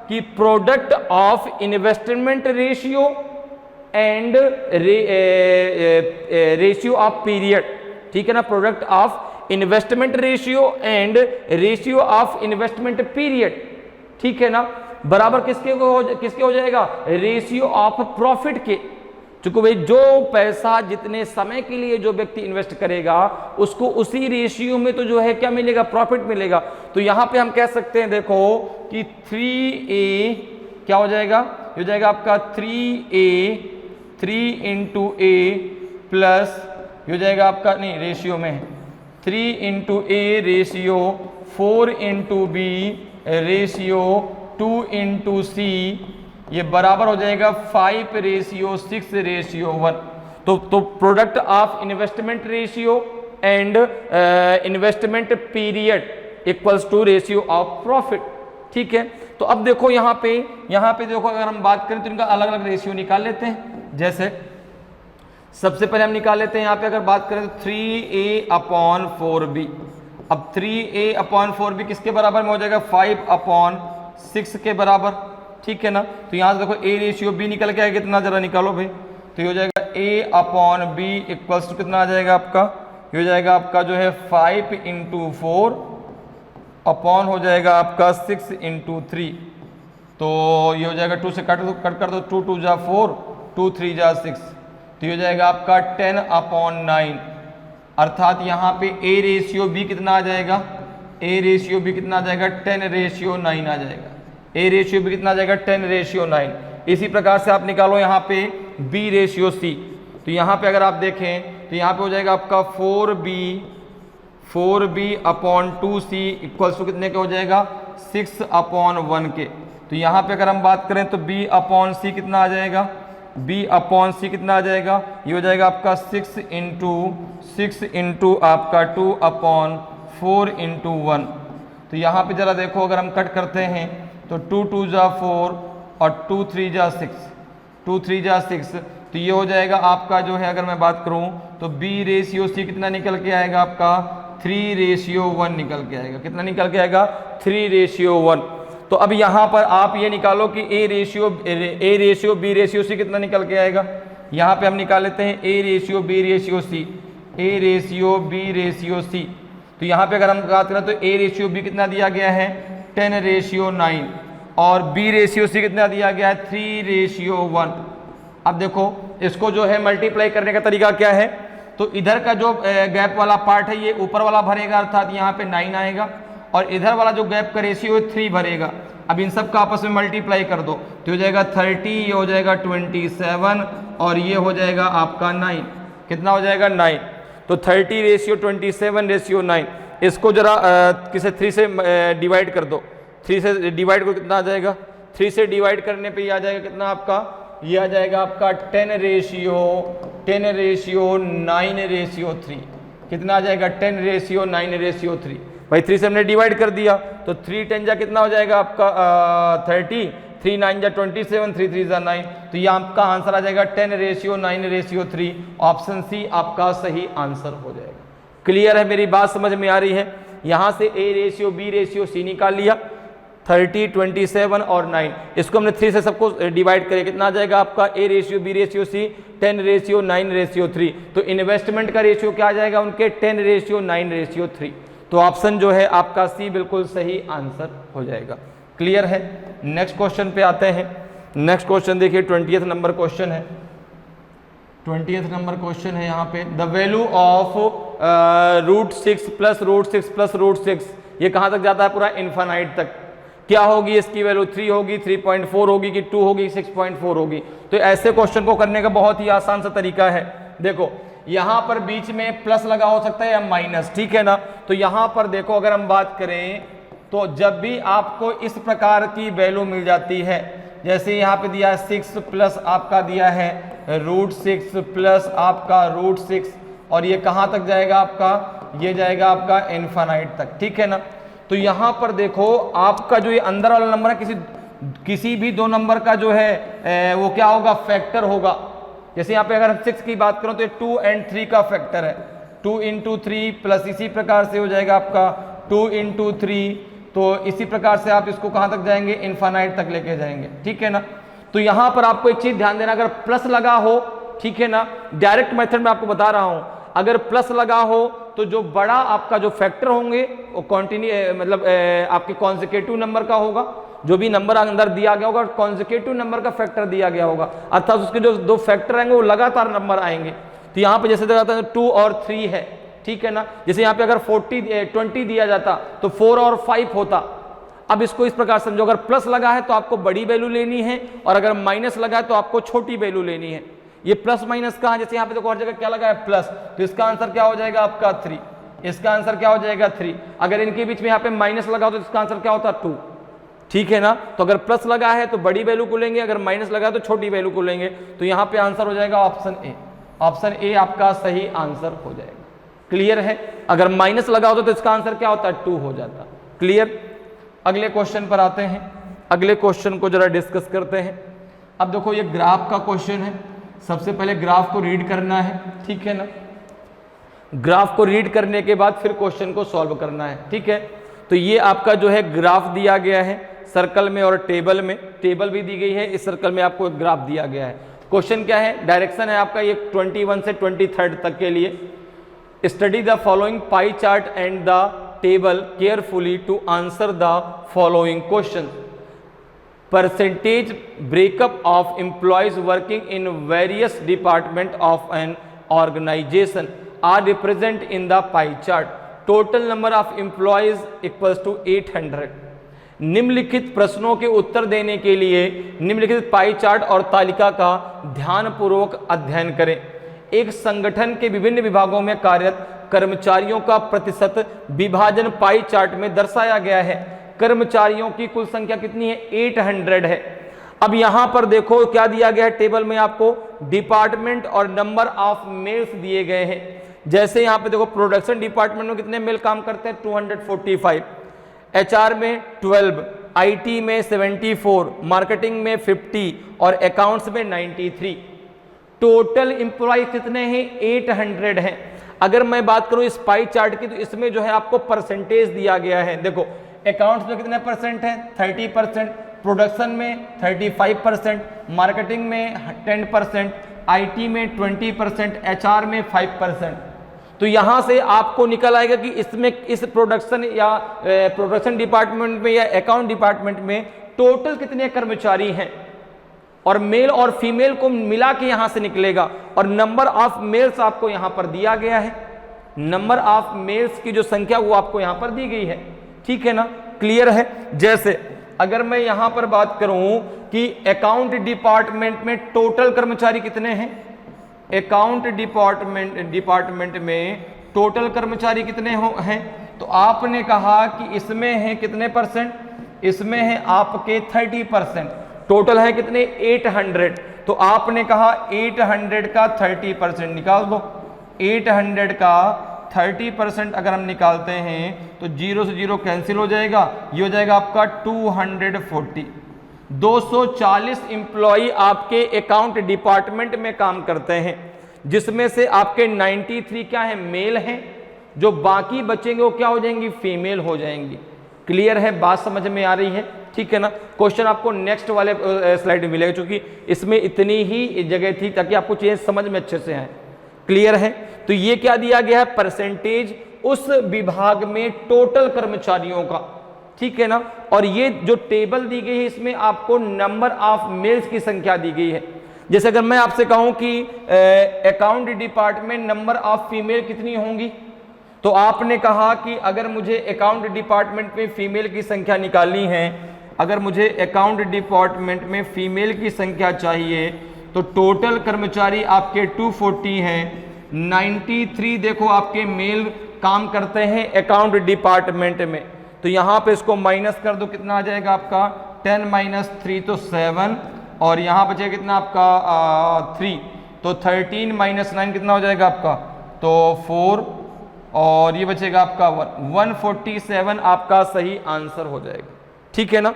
कि product of investment ratio and ratio of period, ठीक है ना, product of investment ratio and ratio of investment period, ठीक है ना, बराबर किसके हो जाएगा, रेशियो ऑफ प्रॉफिट के। चूंकि भाई जो पैसा जितने समय के लिए जो व्यक्ति इन्वेस्ट करेगा उसको उसी रेशियो में तो जो है क्या मिलेगा, प्रॉफिट मिलेगा। तो यहां पे हम कह सकते हैं देखो कि 3A क्या हो जाएगा, हो जाएगा आपका 3 × A प्लस हो जाएगा आपका, नहीं रेशियो में है, 3 × A ratio 4 × B ratio 2 × C, ये बराबर हो जाएगा 5:6:1। तो product of investment ratio and investment period equals to ratio of profit, ठीक है। तो अब देखो यहाँ पे देखो अगर हम बात करें तो इनका अलग अलग रेशियो निकाल लेते हैं। जैसे सबसे पहले हम निकाल लेते हैं यहाँ पे अगर बात करें तो 3A/4B। अब 3A/4B किसके बराबर में हो जाएगा, 5/6 के बराबर, ठीक है ना। तो यहाँ से देखो A रेशियो B निकल के आएगा, कितना जरा निकालो भाई, तो ये हो जाएगा A/B इक्वल्स टू कितना आ जाएगा आपका, ये हो जाएगा आपका जो है 5 × 4 अपॉन हो जाएगा आपका 6 × 3। तो ये हो जाएगा 2 से कट कर दो, 2 2 जा 4, 2 3 जा 6, तो ये हो जाएगा आपका 10/9। अर्थात यहाँ पे A रेशियो B कितना आ जाएगा, A रेशियो B कितना आ जाएगा, 10:9 आ जाएगा। A रेशियो B कितना आ जाएगा, 10:9। इसी प्रकार से आप निकालो यहाँ पे B रेशियो C। तो यहाँ पे अगर आप देखें तो यहाँ पे हो जाएगा आपका 4B/2C इक्वल्स टू कितने के हो जाएगा, 6/1 के। तो यहाँ पे अगर हम बात करें तो B/C कितना आ जाएगा, B/C कितना आ जाएगा, ये हो जाएगा आपका 6 × आपका 2/4 × 1। तो यहाँ पे जरा देखो अगर हम कट करते हैं तो 2 2 जा 4 और 2 3 जा 6, 2 3 जा 6, तो ये हो जाएगा आपका जो है अगर मैं बात करूँ तो B रेशियो C कितना निकल के आएगा आपका, 3:1 निकल के आएगा। कितना निकल के आएगा, 3:1। तो अब यहाँ पर आप ये निकालो कि A ratio B ratio C कितना निकल के आएगा। यहाँ पे हम निकाल लेते हैं A ratio B ratio C, A ratio B ratio C। तो यहाँ पे अगर हम बात करें तो A रेशियो B कितना दिया गया है, 10:9 और B रेशियो C कितना दिया गया है, 3:1। अब देखो इसको जो है मल्टीप्लाई करने का तरीका क्या है, तो इधर का जो गैप वाला पार्ट है ये ऊपर वाला भरेगा, अर्थात यहाँ पे 9 आएगा, और इधर वाला जो गैप का रेशियो है 3 भरेगा। अब इन सब का आपस में मल्टीप्लाई कर दो तो हो जाएगा 30, ये हो जाएगा 27 और ये हो जाएगा आपका 9। कितना हो जाएगा, 9। तो 30:27:9। इसको जरा किसे 3 से डिवाइड कर दो, 3 से डिवाइड को कितना आ जाएगा, 3 से डिवाइड करने पे ये आ जाएगा कितना आपका, ये आ जाएगा आपका 10:9:3। कितना आ जाएगा, 10:9:3। भाई 3 से हमने डिवाइड कर दिया तो 3 10 जा कितना हो जाएगा आपका 30, 3 9 जा 27, 3 3 जा 9। तो ये आपका आंसर आ जाएगा 10:9:3। ऑप्शन सी आपका सही आंसर हो जाएगा। क्लियर है, मेरी बात समझ में आ रही है। यहाँ से A ratio B ratio C निकाल लिया, 30, 27 और 9। इसको हमने 3 से सबको डिवाइड करें, कितना आ जाएगा आपका A ratio B ratio C 10 ratio 9 ratio 3। तो इन्वेस्टमेंट का रेशियो क्या आ जाएगा उनके 10 रेशियो 9 रेशियो 3। तो ऑप्शन जो है आपका सी बिल्कुल सही आंसर हो जाएगा। क्लियर है। नेक्स्ट क्वेश्चन पे आते हैं। नेक्स्ट क्वेश्चन देखिए 20th नंबर क्वेश्चन है। 20th नंबर क्वेश्चन है यहाँ पे, the value of √6 plus √6 plus √6, ये कहाँ तक जाता है? पूरा इन्फानाइट तक। क्या होगी इसकी वैल्यू? 3 होगी, 3.4 होगी कि 2 होगी, 6.4 होगी। तो ऐसे क्वेश्चन को करने का बहुत ही आसान सा तरीका है। देखो यहाँ पर बीच में प्लस लगा हो सकता है या माइनस, ठीक है ना। तो यहाँ पर देखो अगर हम बात करें तो जब भी आपको इस प्रकार की वैल्यू मिल जाती है, जैसे यहाँ पे दिया है 6 प्लस आपका दिया है √6 प्लस आपका √6, और ये कहाँ तक जाएगा आपका? ये जाएगा आपका इन्फानाइट तक, ठीक है ना। तो यहाँ पर देखो आपका जो ये अंदर वाला नंबर है किसी भी दो नंबर का जो है वो क्या होगा? फैक्टर होगा। जैसे यहाँ पे अगर हम 6 की बात करें तो ये 2 और 3 का फैक्टर है, 2 × 3 प्लस इसी प्रकार से हो जाएगा आपका 2 × 3। तो इसी प्रकार से आप इसको कहाँ तक जाएंगे? इन्फानाइट तक लेके जाएंगे, ठीक है ना। तो यहाँ पर आपको एक चीज ध्यान देना, अगर प्लस लगा हो, ठीक है ना, डायरेक्ट मेथड में आपको बता रहा हूं, अगर प्लस लगा हो तो जो बड़ा आपका जो फैक्टर होंगे वो कंटिन्यू मतलब आपके कॉन्जिक्यूटिव नंबर का होगा। जो भी नंबर अंदर दिया गया होगा कॉन्जिक्यूटिव नंबर का फैक्टर दिया गया होगा, अर्थात उसके जो दो फैक्टर आएंगे वो लगातार नंबर आएंगे। तो यहाँ पे जैसे देखा था 2 और 3 है, ठीक है ना। जैसे यहाँ पे अगर 20 दिया जाता तो 4 और 5 होता। अब इसको इस प्रकार समझो, अगर प्लस लगा है तो आपको बड़ी वैल्यू लेनी है, और अगर माइनस लगा है तो आपको छोटी वैल्यू लेनी है। ये प्लस माइनस कहाँ? जैसे यहाँ पे देखो हर जगह क्या लगा है? प्लस। तो इसका आंसर क्या हो जाएगा आपका? 3। इसका आंसर क्या हो जाएगा? 3। अगर इनके बीच में यहाँ पे माइनस लगा हो तो इसका आंसर क्या होता? 2, ठीक है ना। तो अगर प्लस लगा है तो बड़ी वैल्यू को लेंगे, अगर माइनस लगा है तो छोटी वैल्यू को लेंगे। तो यहाँ पे आंसर हो जाएगा ऑप्शन ए। ऑप्शन ए आपका सही आंसर हो जाएगा। क्लियर है। अगर माइनस लगा होता तो इसका आंसर क्या होता? 2 हो जाता। क्लियर। अगले क्वेश्चन पर आते हैं। अगले क्वेश्चन को जरा डिस्कस करते हैं। अब देखो ये ग्राफ का क्वेश्चन है। सबसे पहले ग्राफ को रीड करना है, ठीक है ना। ग्राफ को रीड करने के बाद फिर क्वेश्चन को सॉल्व करना है, ठीक है। तो ये आपका जो है ग्राफ दिया गया है सर्कल में और टेबल में। टेबल भी दी गई है, इस सर्कल में आपको एक ग्राफ दिया गया है। क्वेश्चन क्या है? डायरेक्शन है आपका ये 21 से 23 तक के लिए। Study the following pie chart and the table carefully to answer the following question. Percentage breakup of employees working in various department of an organization are represented in the pie chart. Total number of employees equals to 800. निम्नलिखित प्रश्नों के उत्तर देने के लिए निम्नलिखित pie chart और तालिका का ध्यानपूर्वक अध्ययन करें। एक संगठन के विभिन्न विभागों में कार्यरत कर्मचारियों का प्रतिशत विभाजन पाई चार्ट में दर्शाया गया है। कर्मचारियों की कुल संख्या कितनी है? 800 है। अब यहां पर देखो क्या दिया गया है टेबल में आपको? डिपार्टमेंट और नंबर ऑफ मेल्स दिए गए हैं। जैसे यहां पे देखो प्रोडक्शन डिपार्टमेंट में कितने मेल काम करते हैं? 245, एचआर में 12, आईटी में 74, मार्केटिंग में 50 और अकाउंट्स में 93। टोटल एम्प्लॉय कितने हैं? 800 हैं। अगर मैं बात करूं इस पाई चार्ट की तो इसमें जो है आपको परसेंटेज दिया गया है। देखो अकाउंट्स में कितने परसेंट है? 30%, प्रोडक्शन में 35%, मार्केटिंग में 10%, आईटी में 20%, एचआर में 5%। तो यहां से आपको निकल आएगा कि इसमें इस प्रोडक्शन या प्रोडक्शन डिपार्टमेंट में या अकाउंट डिपार्टमेंट में टोटल कितने कर्मचारी हैं, और मेल और फीमेल को मिला के यहां से निकलेगा। और नंबर ऑफ मेल्स आपको यहां पर दिया गया है। नंबर ऑफ मेल्स की जो संख्या वो आपको यहां पर दी गई है, ठीक है ना। क्लियर है। जैसे अगर मैं यहां पर बात करूं कि अकाउंट डिपार्टमेंट में टोटल कर्मचारी कितने हैं? अकाउंट डिपार्टमेंट में टोटल कर्मचारी कितने हैं? तो आपने कहा कि इसमें है कितने परसेंट? इसमें है आपके 30%। टोटल है कितने? 800। तो आपने कहा 800 का 30% निकाल दो। 800 का 30% अगर हम निकालते हैं तो 0 से 0 कैंसिल हो जाएगा। ये हो जाएगा आपका 240। 240 एम्प्लॉई आपके अकाउंट डिपार्टमेंट में काम करते हैं, जिसमें से आपके 93 क्या है? मेल हैं। जो बाकी बचेंगे वो क्या हो जाएंगी? फीमेल हो जाएंगी। क्लियर है, बात समझ में आ रही है? ठीक है ना। क्वेश्चन आपको नेक्स्ट वाले स्लाइड में मिलेगा, क्योंकि इसमें इतनी ही जगह थी ताकि आपको चीजें समझ में अच्छे से आए। क्लियर है? तो ये क्या दिया गया है, परसेंटेज उस विभाग में टोटल कर्मचारियों का, ठीक है ना। और ये जो टेबल दी गई है इसमें आपको नंबर ऑफ मेल्स की संख्या दी गई है। जैसे अगर मैं आपसे कहूं कि account department number of female कितनी होंगी, तो आपने कहा कि अगर मुझे अकाउंट डिपार्टमेंट में फीमेल की संख्या निकालनी है, अगर मुझे अकाउंट डिपार्टमेंट में फीमेल की संख्या चाहिए, तो टोटल कर्मचारी आपके 240 हैं, 93 देखो आपके मेल काम करते हैं अकाउंट डिपार्टमेंट में। तो यहाँ पे इसको माइनस कर दो, कितना आ जाएगा आपका 10 माइनस 3 तो 7, और यहाँ बचेगा कितना आपका 3, तो 13 माइनस 9 कितना हो जाएगा आपका, तो 4, और ये बचेगा आपका 147 आपका सही आंसर हो जाएगा। ठीक है ना,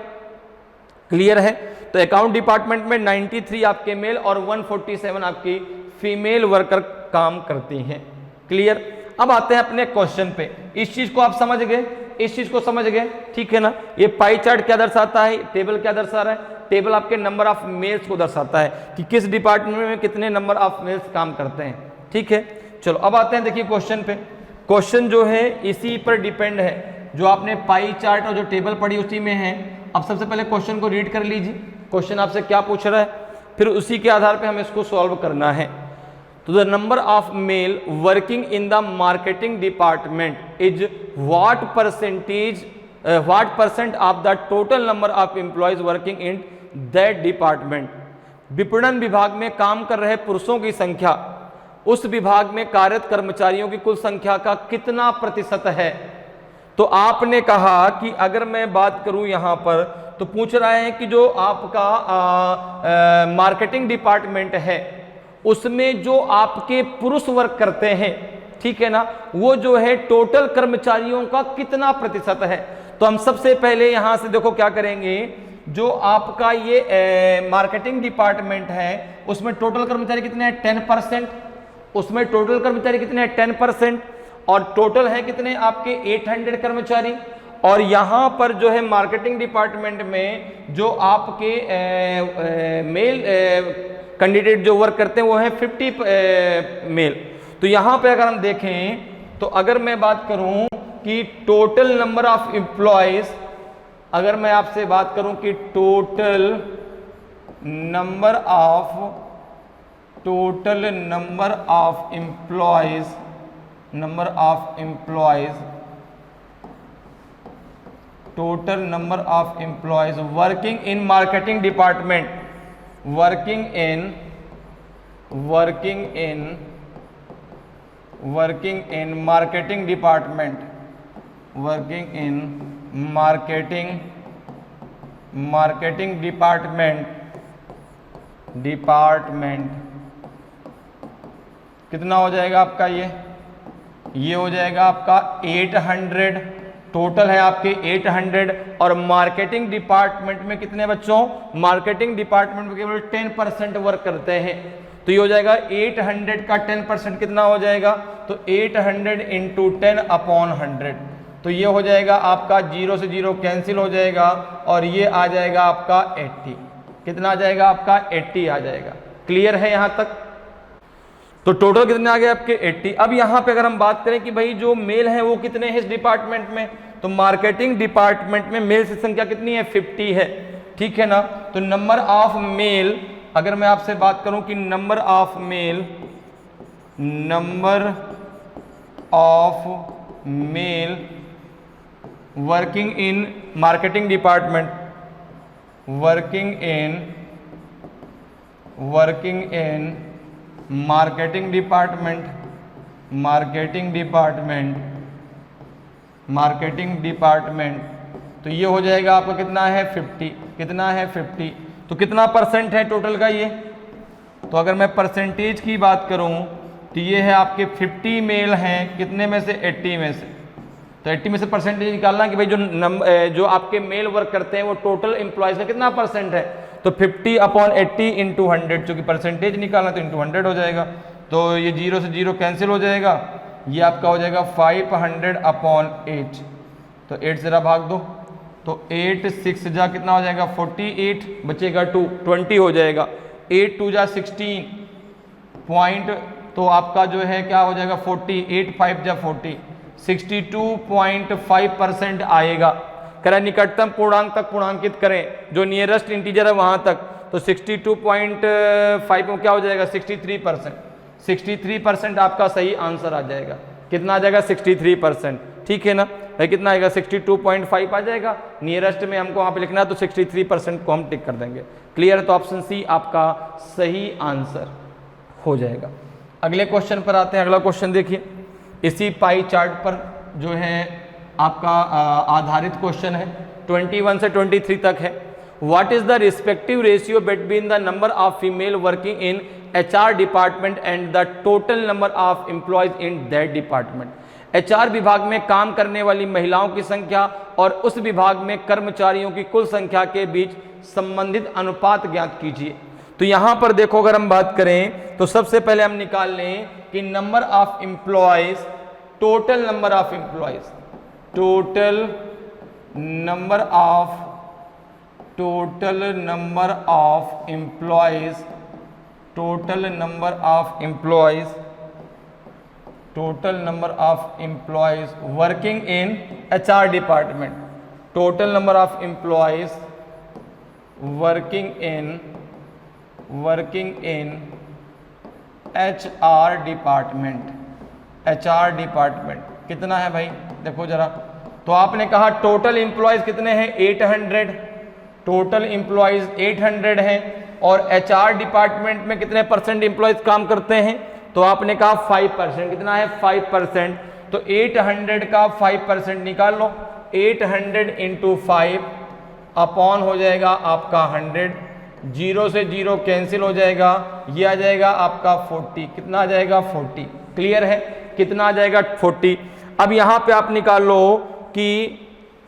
क्लियर है। तो अकाउंट डिपार्टमेंट में 93 आपके मेल और 147 आपकी फीमेल वर्कर काम करती हैं। क्लियर। अब आते हैं अपने क्वेश्चन पे। इस चीज को आप समझ गए, इस चीज को समझ गए, ठीक है ना। ये पाई चार्ट क्या दर्शाता है, टेबल क्या दर्शा रहा है, टेबल आपके नंबर ऑफ मेल्स को दर्शाता है कि किस डिपार्टमेंट में कितने नंबर ऑफ मेल्स काम करते हैं। ठीक है, चलो अब आते हैं देखिए क्वेश्चन पे। क्वेश्चन जो है इसी पर डिपेंड है, जो आपने पाई चार्ट और जो टेबल पढ़ी उसी में है। अब सबसे पहले क्वेश्चन को रीड कर लीजिए, क्वेश्चन आपसे क्या पूछ रहा है, फिर उसी के आधार पे हमें इसको सॉल्व करना है। तो the number of male working in the marketing department is what percent of the total number of employees working in that department. विपणन विभाग में काम कर रहे पुरुषों की संख्या उस विभाग में कार्यरत कर्मचारियों की कुल संख्या का कितना प्रतिशत है। तो आपने कहा कि अगर मैं बात करूं यहां पर, तो पूछ रहा है कि जो आपका मार्केटिंग डिपार्टमेंट है उसमें जो आपके पुरुष वर्क करते हैं, ठीक है ना, वो जो है टोटल कर्मचारियों का कितना प्रतिशत है। तो हम सबसे पहले यहां से देखो क्या करेंगे, जो आपका ये मार्केटिंग डिपार्टमेंट है उसमें टोटल कर्मचारी कितने हैं, 10%। उसमें टोटल कर्मचारी कितने हैं, 10%, और टोटल है कितने आपके 800 कर्मचारी। और यहां पर जो है मार्केटिंग डिपार्टमेंट में जो आपके मेल कैंडिडेट जो वर्क करते हैं वो है 50 मेल। तो यहां पे अगर हम देखें, तो अगर मैं बात करूं कि टोटल नंबर ऑफ एम्प्लॉयज, अगर मैं आपसे बात करूं कि total number of employees working in marketing department, working in marketing department, कितना हो जाएगा आपका, ये हो जाएगा आपका 800। टोटल है आपके 800, और मार्केटिंग डिपार्टमेंट में कितने बच्चों, मार्केटिंग डिपार्टमेंट में केवल 10% वर्क करते हैं। तो ये हो जाएगा 800 का 10% कितना हो जाएगा, तो 800 इंटू 10/100। तो ये हो जाएगा आपका 0 से 0 कैंसिल हो जाएगा, और ये आ जाएगा आपका 80। कितना आ जाएगा आपका 80 आ जाएगा। क्लियर है यहां तक। तो टोटल कितने आ गए आपके 80। अब यहां पे अगर हम बात करें कि भाई जो मेल है वो कितने हैं इस डिपार्टमेंट में, तो मार्केटिंग डिपार्टमेंट में मेल की संख्या कितनी है, 50 है। ठीक है ना। तो नंबर ऑफ मेल, अगर मैं आपसे बात करूं कि number of male working in marketing department, working in marketing department, तो ये हो जाएगा आपका कितना है 50। कितना है 50। तो कितना परसेंट है टोटल का ये, तो अगर मैं परसेंटेज की बात करूं तो ये है आपके 50 मेल हैं, कितने में से, 80 में से। तो 80 में से परसेंटेज निकालना कि भाई जो आपके मेल वर्क करते हैं वो टोटल एम्प्लॉयज का कितना परसेंट है, तो 50/80 इंटू 100, चूंकि परसेंटेज निकालना तो इंटू 100 हो जाएगा। तो ये 0 से 0 कैंसिल हो जाएगा, ये आपका हो जाएगा 500/8। तो 8 से भाग दो, तो 8 6 जा कितना हो जाएगा 48, बचेगा 2, 20 हो जाएगा। 8 2 जा 16 पॉइंट, तो आपका जो है क्या हो जाएगा 40, 8 5 जा 40, 62.5% आएगा। कह रहा है निकटतम पूर्णांक तक पूर्णांकित करें, जो नियरेस्ट इंटीजर है वहां तक, तो 62.5 में क्या हो जाएगा 63%। 63% आपका सही आंसर आ जाएगा। कितना आ जाएगा 63%, ठीक है ना भाई, कितना आएगा 62.5 आ जाएगा। नियरेस्ट में हमको वहां पे लिखना है तो 63% को हम टिक कर देंगे। क्लियर है, तो ऑप्शन सी आपका सही आंसर हो जाएगा। अगले क्वेश्चन पर आते हैं। अगला क्वेश्चन देखिए, इसी पाई चार्ट पर जो है आपका आधारित क्वेश्चन है, 21 से 23 तक है। What is the respective ratio between the number of female working in HR department and the total number of employees in that department. HR विभाग में काम करने वाली महिलाओं की संख्या और उस विभाग में कर्मचारियों की कुल संख्या के बीच संबंधित अनुपात ज्ञात कीजिए। तो यहां पर देखो, अगर हम बात करें तो सबसे पहले हम निकाल लें कि number of employees, total number of employees, total number of employees, total number of employees working in HR department, total number of employees working in HR department कितना है भाई, देखो जरा। तो आपने कहा टोटल एम्प्लॉयज कितने हैं 800, टोटल एम्प्लॉयज 800 हैं, और HR डिपार्टमेंट में कितने परसेंट एम्प्लॉयज काम करते हैं, तो आपने कहा 5%। कितना है 5%, तो 800 का 5% निकाल लो। 800 इंटू 5 अपॉन हो जाएगा आपका 100, 0 से 0 कैंसिल हो जाएगा, ये आ जाएगा आपका 40। कितना आ जाएगा 40। क्लियर है, कितना आ जाएगा 40। अब यहां पे आप निकाल लो कि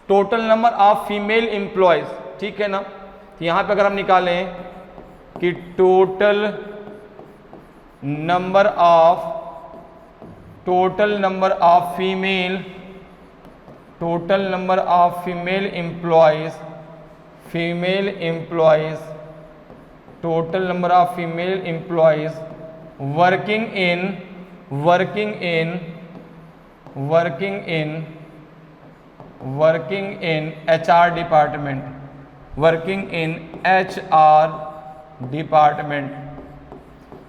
total number of female employees, ठीक है ना। तो यहां पे अगर हम निकालें कि total number of female employees, total number of female employees working in HR department,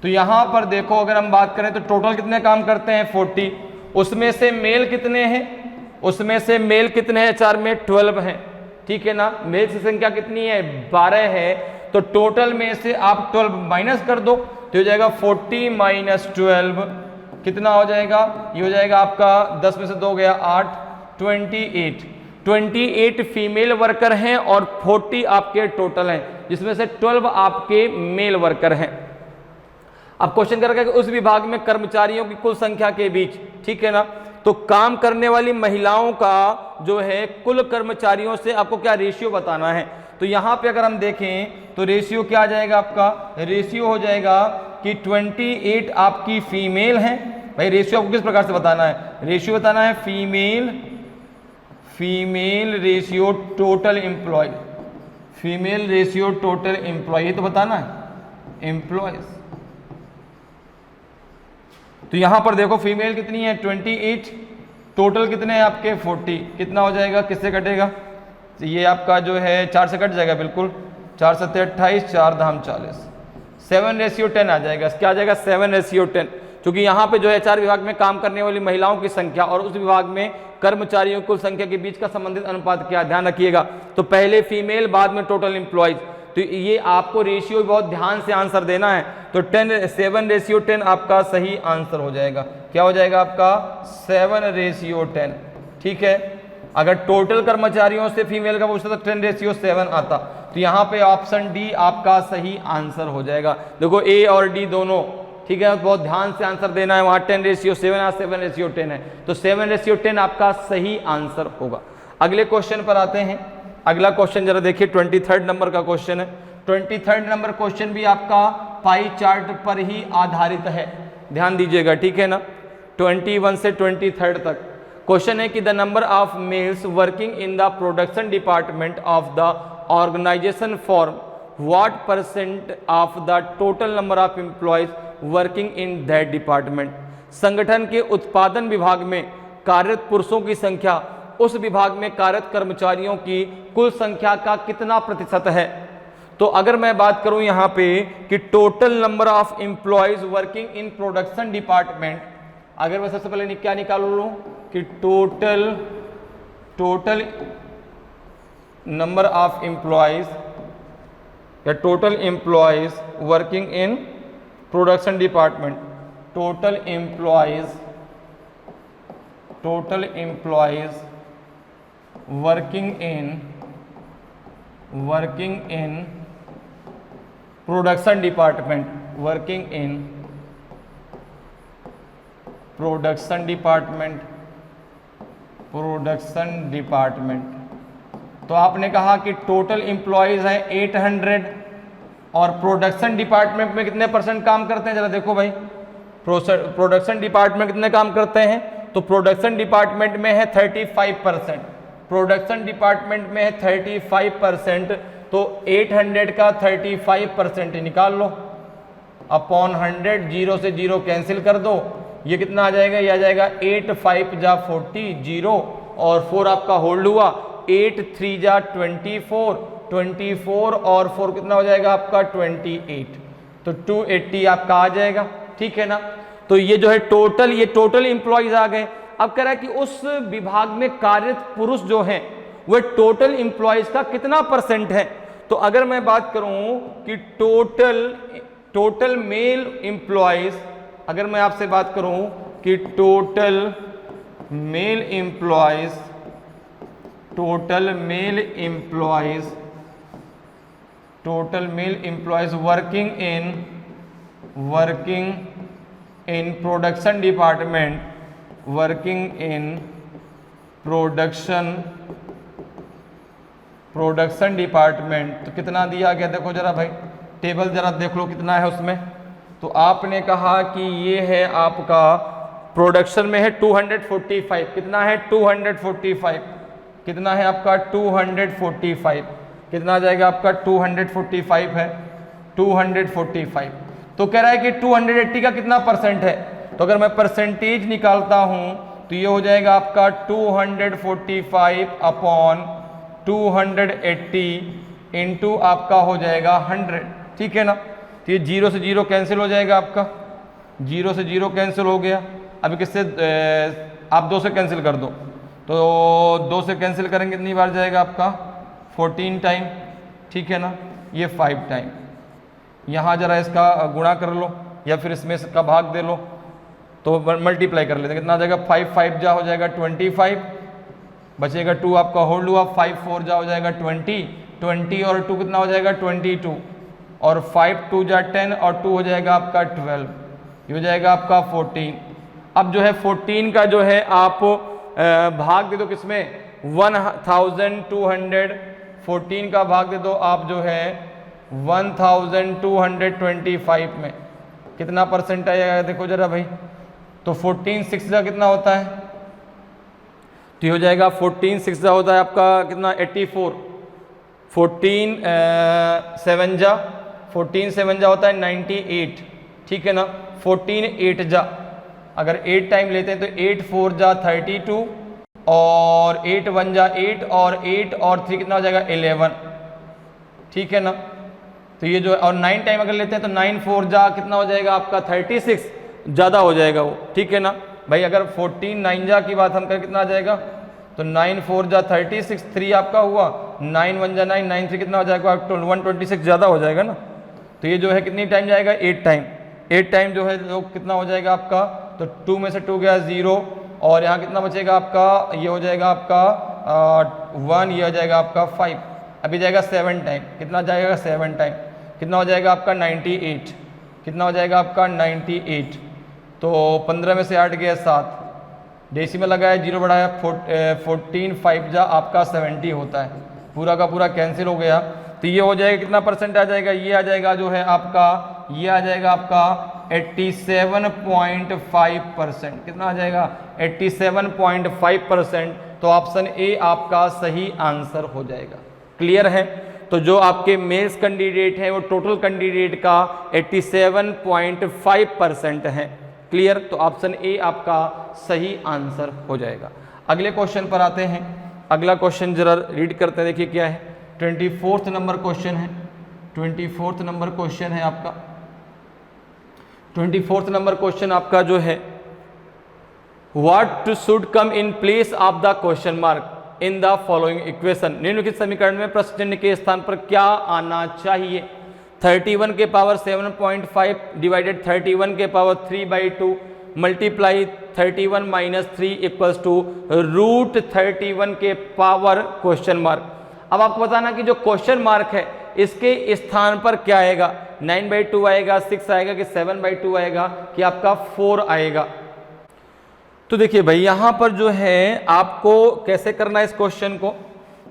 तो यहां पर देखो अगर हम बात करें तो टोटल कितने काम करते हैं 40, उसमें से मेल कितने हैं, HR में 12 हैं, ठीक है ना। मेल की संख्या कितनी है 12 है, तो टोटल में से आप 12 माइनस कर दो, तो हो जाएगा 40 माइनस 12 कितना हो जाएगा, ये हो जाएगा आपका 10 में से 2 गया 8, 28 फीमेल वर्कर हैं और 40 आपके टोटल हैं, जिसमें से 12 आपके मेल वर्कर हैं। अब क्वेश्चन कर रखा है कि उस विभाग में कर्मचारियों की कुल संख्या के बीच, ठीक है ना। तो काम करने वाली महिलाओं का जो है कुल कर्मचारियों से आपको क्या रेशियो बताना है। तो यहां पे अगर हम देखें तो रेशियो क्या आ जाएगा आपका, रेशियो हो जाएगा कि 28 आपकी फीमेल हैं। भाई रेशियो आपको किस प्रकार से बताना है, रेशियो बताना है female ratio total employee, female ratio total employee, ये तो बताना है एम्प्लॉयज। तो यहां पर देखो फीमेल कितनी है 28, टोटल कितने हैं आपके 40, कितना हो जाएगा, किससे कटेगा, तो ये आपका जो है 4 से कट जाएगा, बिल्कुल 4 7 28, 4 धाम 40, 7:10 आ जाएगा। क्या आ जाएगा 7:10, क्योंकि यहाँ पे जो है HR विभाग में काम करने वाली महिलाओं की संख्या और उस विभाग में कर्मचारियों की कुल संख्या के बीच का संबंधित अनुपात क्या, ध्यान रखिएगा। तो पहले फीमेल बाद में टोटल एम्प्लॉयज, तो ये आपको रेशियो बहुत ध्यान से आंसर देना है। तो 7:10 आपका सही आंसर हो जाएगा। क्या हो जाएगा आपका 7:10, ठीक है। अगर टोटल कर्मचारियों से फीमेल का पूछता तो 10:7 आता, तो यहाँ पे ऑप्शन डी आपका सही आंसर हो जाएगा। देखो ए और डी दोनों, ठीक है, बहुत ध्यान से आंसर देना है। वहाँ 10:7 या 7:10 है, तो 7:10 आपका सही आंसर होगा। अगले क्वेश्चन पर आते हैं। अगला क्वेश्चन जरा देखिए, 23 नंबर का क्वेश्चन है। 23 नंबर क्वेश्चन भी आपका पाई चार्ट पर ही आधारित है, ध्यान दीजिएगा, ठीक है ना। 21 से 23 तक क्वेश्चन है कि the number of males working in the production department of the organisation form what percent of the total number of employees working in that department. संगठन के उत्पादन विभाग में कार्यरत पुरुषों की संख्या उस विभाग में कार्यरत कर्मचारियों की कुल संख्या का कितना प्रतिशत है। तो अगर मैं बात करूं यहां पे कि total number of employees working in production department, अगर मैं सबसे पहले क्या निकाल लूं कि टोटल नंबर ऑफ एम्प्लॉयज या total employees working in production department, total employees working in production department, working in production department. तो आपने कहा कि टोटल एम्प्लॉयज हैं 800 और प्रोडक्शन डिपार्टमेंट में कितने परसेंट काम करते हैं, जरा देखो भाई। प्रोडक्शन डिपार्टमेंट कितने काम करते हैं, तो प्रोडक्शन डिपार्टमेंट में है 35%, प्रोडक्शन डिपार्टमेंट में है 35%, तो 800 का 35% निकाल लो अपॉन 100, 0 से 0 कैंसिल कर दो, ये कितना आ जाएगा, ये आ जाएगा 8 5 जा 40, 0 और 4 आपका होल्ड हुआ, 8 3 जा 24, 24 और 4 कितना हो जाएगा आपका 28, तो 280 आपका आ जाएगा। ठीक है ना। तो ये जो है टोटल, ये टोटल एम्प्लॉयज आ गए। अब कह रहा है कि उस विभाग में कार्यरत पुरुष जो हैं वह टोटल एम्प्लॉयज का कितना परसेंट है। तो अगर मैं बात करूं कि टोटल मेल एम्प्लॉयज, अगर मैं आपसे बात करूं कि total mail employees working in production department, production department, तो कितना दिया गया, देखो जरा भाई टेबल जरा देख लो कितना है उसमें। तो आपने कहा कि ये है आपका प्रोडक्शन में है 245, कितना है 245, कितना है आपका 245, कितना आ जाएगा आपका 245 है 245। तो कह रहा है कि 280 का कितना परसेंट है, तो अगर मैं परसेंटेज निकालता हूं तो ये हो जाएगा आपका 245 अपॉन 280 इंटू आपका हो जाएगा 100। ठीक है ना। तो ये 0 से 0 कैंसिल हो जाएगा आपका, 0 से 0 कैंसिल हो गया। अभी किससे आप 2 से कैंसिल कर दो, तो 2 से कैंसिल करेंगे कितनी बार जाएगा आपका 14 टाइम। ठीक है ना। ये 5 टाइम, यहाँ जरा इसका गुणा कर लो या फिर इसमें इसका भाग दे लो, तो मल्टीप्लाई कर लेते हैं, कितना आ जाएगा 5 5 जा हो जाएगा 25, बचेगा 2 आपका होल्ड हुआ, 5 4 जा हो जाएगा 20 और 2 कितना हो जाएगा 22 और 5 2 जा 10 और 2 हो जाएगा आपका 12, ये हो जाएगा आपका 14। अब जो है 14 का जो है आप भाग दे दो किसमें 1200, 14 का भाग दे दो आप जो है 1225 में, कितना परसेंट आएगा देखो जरा भाई। तो 14 6 जा कितना होता है, तो हो जाएगा 14 6 जा होता है आपका कितना 84, 14 7 जा होता है 98। ठीक है ना। 14 8 जा, अगर 8 टाइम लेते हैं तो 8 4 जा 32 और 8 1 जा 8 और 8 और 3 कितना हो जाएगा 11। ठीक है ना। तो ये जो और 9 टाइम अगर लेते हैं तो 9 4 जा कितना हो जाएगा आपका 36, ज़्यादा हो जाएगा वो। ठीक है ना भाई। अगर 14 9 जा की बात हम करें कितना आ जाएगा, तो 9 4 जा 36, 3 आपका हुआ, 9 1 जा 9, 9 3 कितना हो जाएगा 126, ज़्यादा हो जाएगा ना। तो ये जो है कितनी टाइम जाएगा 8 टाइम, 8 टाइम जो है जो कितना हो जाएगा आपका, तो 2 में से 2 गया 0 और यहाँ कितना बचेगा आपका, ये हो जाएगा आपका 1, ये हो जाएगा आपका 5, अभी जाएगा 7 टाइम, कितना जाएगा 7 टाइम, कितना हो जाएगा आपका 98, कितना हो जाएगा आपका 98। तो 15 में से 8 गया 7, डेसिमल लगाया 0 बढ़ाया 14 5 जा आपका 70 होता है, पूरा का पूरा कैंसिल हो गया। तो ये हो जाएगा कितना परसेंट आ जाएगा, ये आ जाएगा जो है आपका, ये आ जाएगा आपका 87.5%। कितना आ जाएगा? 87.5%। तो ऑप्शन ए आपका सही आंसर हो जाएगा। क्लियर है? तो जो आपके मेल्स कैंडिडेट हैं वो टोटल कैंडिडेट का 87.5% है। क्लियर? तो ऑप्शन ए आपका सही आंसर हो जाएगा। अगले क्वेश्चन पर आते हैं। अगला क्वेश्चन जरा रीड करते हैं, देखिए क्या है। 24 नंबर क्वेश्चन है। 24 नंबर क्वेश्चन है आपका। 24 नंबर क्वेश्चन आपका जो है, what should come in place of the question mark in the following equation. निम्नलिखित समीकरण में प्रश्न चिन्ह के स्थान पर क्या आना चाहिए? 31 के पावर 7.5 डिवाइडेड 31 के power 3/2 multiply 31 minus 3 equals to root 31 के पावर क्वेश्चन मार्क। अब आपको बताना कि जो क्वेश्चन मार्क है इसके स्थान पर क्या आएगा? 9/2 आएगा, 6 आएगा कि 7/2 आएगा कि आपका 4 आएगा? तो देखिए भाई यहां पर जो है आपको कैसे करना है इस क्वेश्चन को,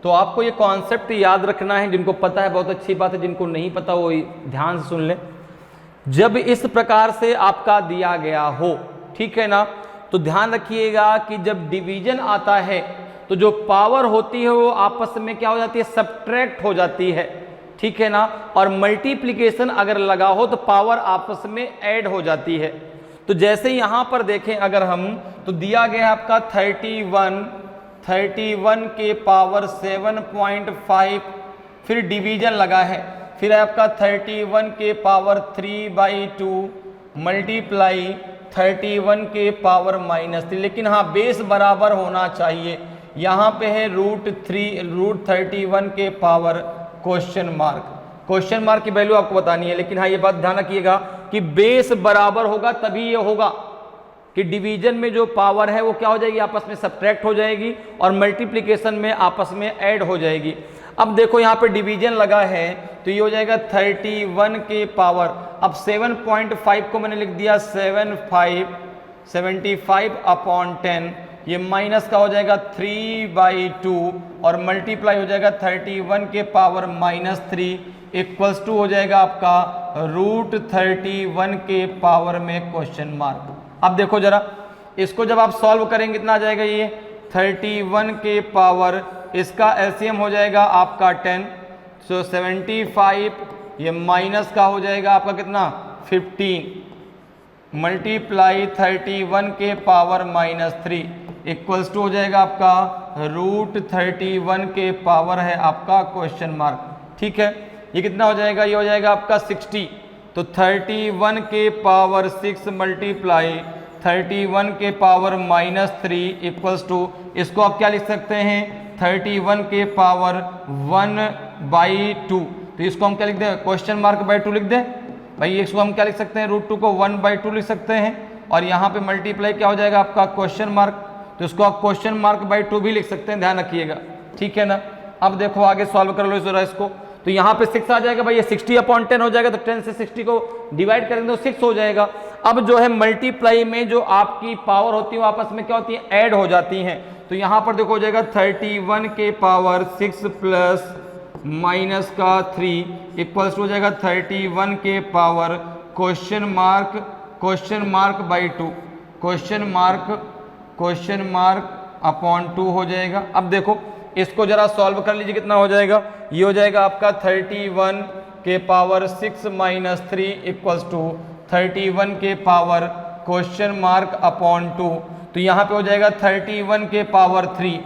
तो आपको ये कॉन्सेप्ट याद रखना है। जिनको पता है बहुत अच्छी बात है, जिनको नहीं पता वो ध्यान से सुन लें। जब इस प्रकार से आपका दिया गया हो, ठीक है ना, तो ध्यान रखिएगा कि जब डिवीजन आता है तो जो पावर होती है वो आपस में क्या हो जाती है? सब्ट्रैक्ट हो जाती है, ठीक है ना। और मल्टीप्लिकेशन अगर लगा हो तो पावर आपस में ऐड हो जाती है। तो जैसे यहां पर देखें अगर हम, तो दिया गया आपका 31 के पावर 7.5, फिर डिवीजन लगा है, फिर आपका 31 के पावर 3/2 मल्टीप्लाई 31 के पावर -3। लेकिन हाँ बेस बराबर होना चाहिए। यहाँ पे है रूट 31 के power question mark. Question mark की वैल्यू आपको बतानी है, लेकिन हाँ ये बात ध्यान रखिएगा कि बेस बराबर होगा तभी ये होगा कि डिवीजन में जो पावर है वो क्या हो जाएगी? आपस में सब्ट्रैक्ट हो जाएगी और मल्टीप्लिकेशन में आपस में ऐड हो जाएगी। अब देखो यहाँ पे डिवीजन लगा है तो ये हो जाएगा 31 के पावर, अब 7.5 को मैंने लिख दिया 75/10, ये माइनस का हो जाएगा 3/2 और मल्टीप्लाई हो जाएगा 31 के पावर -3 इक्वल्स टू हो जाएगा आपका रूट 31 के पावर में क्वेश्चन मार्क। अब देखो जरा इसको जब आप सॉल्व करेंगे कितना आ जाएगा? ये 31 के पावर, इसका एलसीएम हो जाएगा आपका 10, सो 75, ये माइनस का हो जाएगा आपका कितना? 15 मल्टीप्लाई 31 के पावर -3 इक्वल्स टू हो जाएगा आपका रूट 31 के पावर है आपका क्वेश्चन मार्क। ठीक है, ये कितना हो जाएगा? ये हो जाएगा आपका 60। तो 31 के पावर 6 मल्टीप्लाई 31 के पावर -3 इक्वल्स टू, इसको आप क्या लिख सकते हैं? 31 के पावर 1/2। तो इसको हम क्या लिख दें? क्वेश्चन मार्क बाई 2 लिख दें भाई। इसको हम क्या लिख सकते हैं? रूट 2 को 1/2 लिख सकते हैं और यहाँ पे मल्टीप्लाई क्या हो जाएगा आपका? Question mark. तो इसको आप क्वेश्चन मार्क बाई 2 भी लिख सकते हैं, ध्यान रखिएगा। ठीक है ना। अब देखो आगे सॉल्व कर लो जरा इसको। तो यहाँ पे 6 आ जाएगा भाई, ये 60/10 हो जाएगा। तो 10 से 60 को डिवाइड करेंगे तो 6 हो जाएगा। अब जो है मल्टीप्लाई में जो आपकी पावर होती है वो आपस में क्या होती है? ऐड हो जाती हैं। तो यहाँ पर देखो हो जाएगा 31 के पावर 6 प्लस माइनस का 3 इक्वल्स हो जाएगा 31 के power question mark by 2, question mark upon 2 हो जाएगा। अब देखो इसको जरा सॉल्व कर लीजिए, कितना हो जाएगा? ये हो जाएगा आपका 31 के पावर 6 माइनस 3 इक्वल्स टू 31 के पावर क्वेश्चन मार्क अपॉन 2। तो यहाँ पे हो जाएगा 31 के पावर 3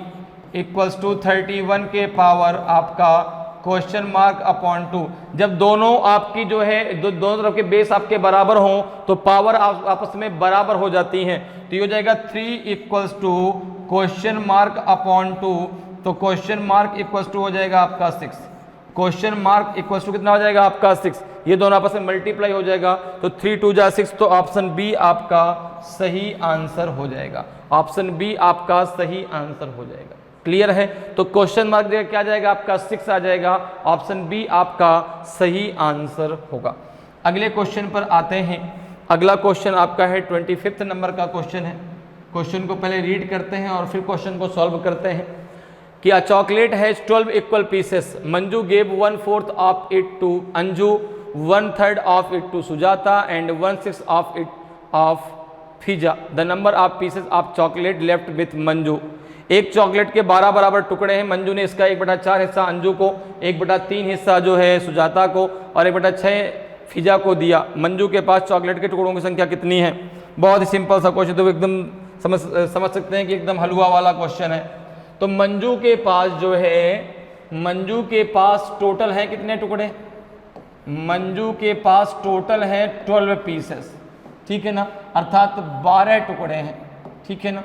इक्वल्स टू 31 के पावर आपका क्वेश्चन मार्क अपॉन 2। जब दोनों आपकी जो है दोनों तरफ के बेस आपके बराबर हों तो पावर आपस में बराबर हो जाती हैं। तो ये हो जाएगा 3 equals to question mark upon 2। तो क्वेश्चन मार्क इक्वल्स टू हो जाएगा आपका 6, क्वेश्चन मार्क इक्वल्स टू कितना हो जाएगा आपका 6। ये दोनों आपस में मल्टीप्लाई हो जाएगा तो 3 2 जा 6। तो ऑप्शन बी आपका सही आंसर हो जाएगा। ऑप्शन बी आपका सही आंसर हो जाएगा। क्लियर है? तो क्वेश्चन मार्क जगह क्या जाएगा आपका? 6 आ जाएगा। ऑप्शन बी आपका सही आंसर होगा। अगले क्वेश्चन पर आते हैं। अगला क्वेश्चन आपका है 25 नंबर का क्वेश्चन है। क्वेश्चन को पहले रीड करते हैं और फिर क्वेश्चन को सॉल्व करते हैं। कि a chocolate has 12 equal pieces. Manju gave 1/4 of it to Anju. 1/3 of it to Sujata and 1/6 of it of Fiza. The number of pieces of chocolate left with Manju. एक चॉकलेट के 12 बराबर टुकड़े हैं, मंजू ने इसका 1/4 हिस्सा अंजू को, 1/3 हिस्सा जो है सुजाता को और 1/6 फिजा को दिया। मंजू के पास चॉकलेट के टुकड़ों की संख्या कितनी है? बहुत ही सिंपल सा क्वेश्चन, तो एकदम समझ सकते हैं कि एकदम हलवा वाला क्वेश्चन है। तो मंजू के पास जो है, मंजू के पास टोटल है कितने टुकड़े? मंजू के पास टोटल है 12 पीसेस, ठीक है ना, अर्थात 12 टुकड़े हैं, ठीक है ना,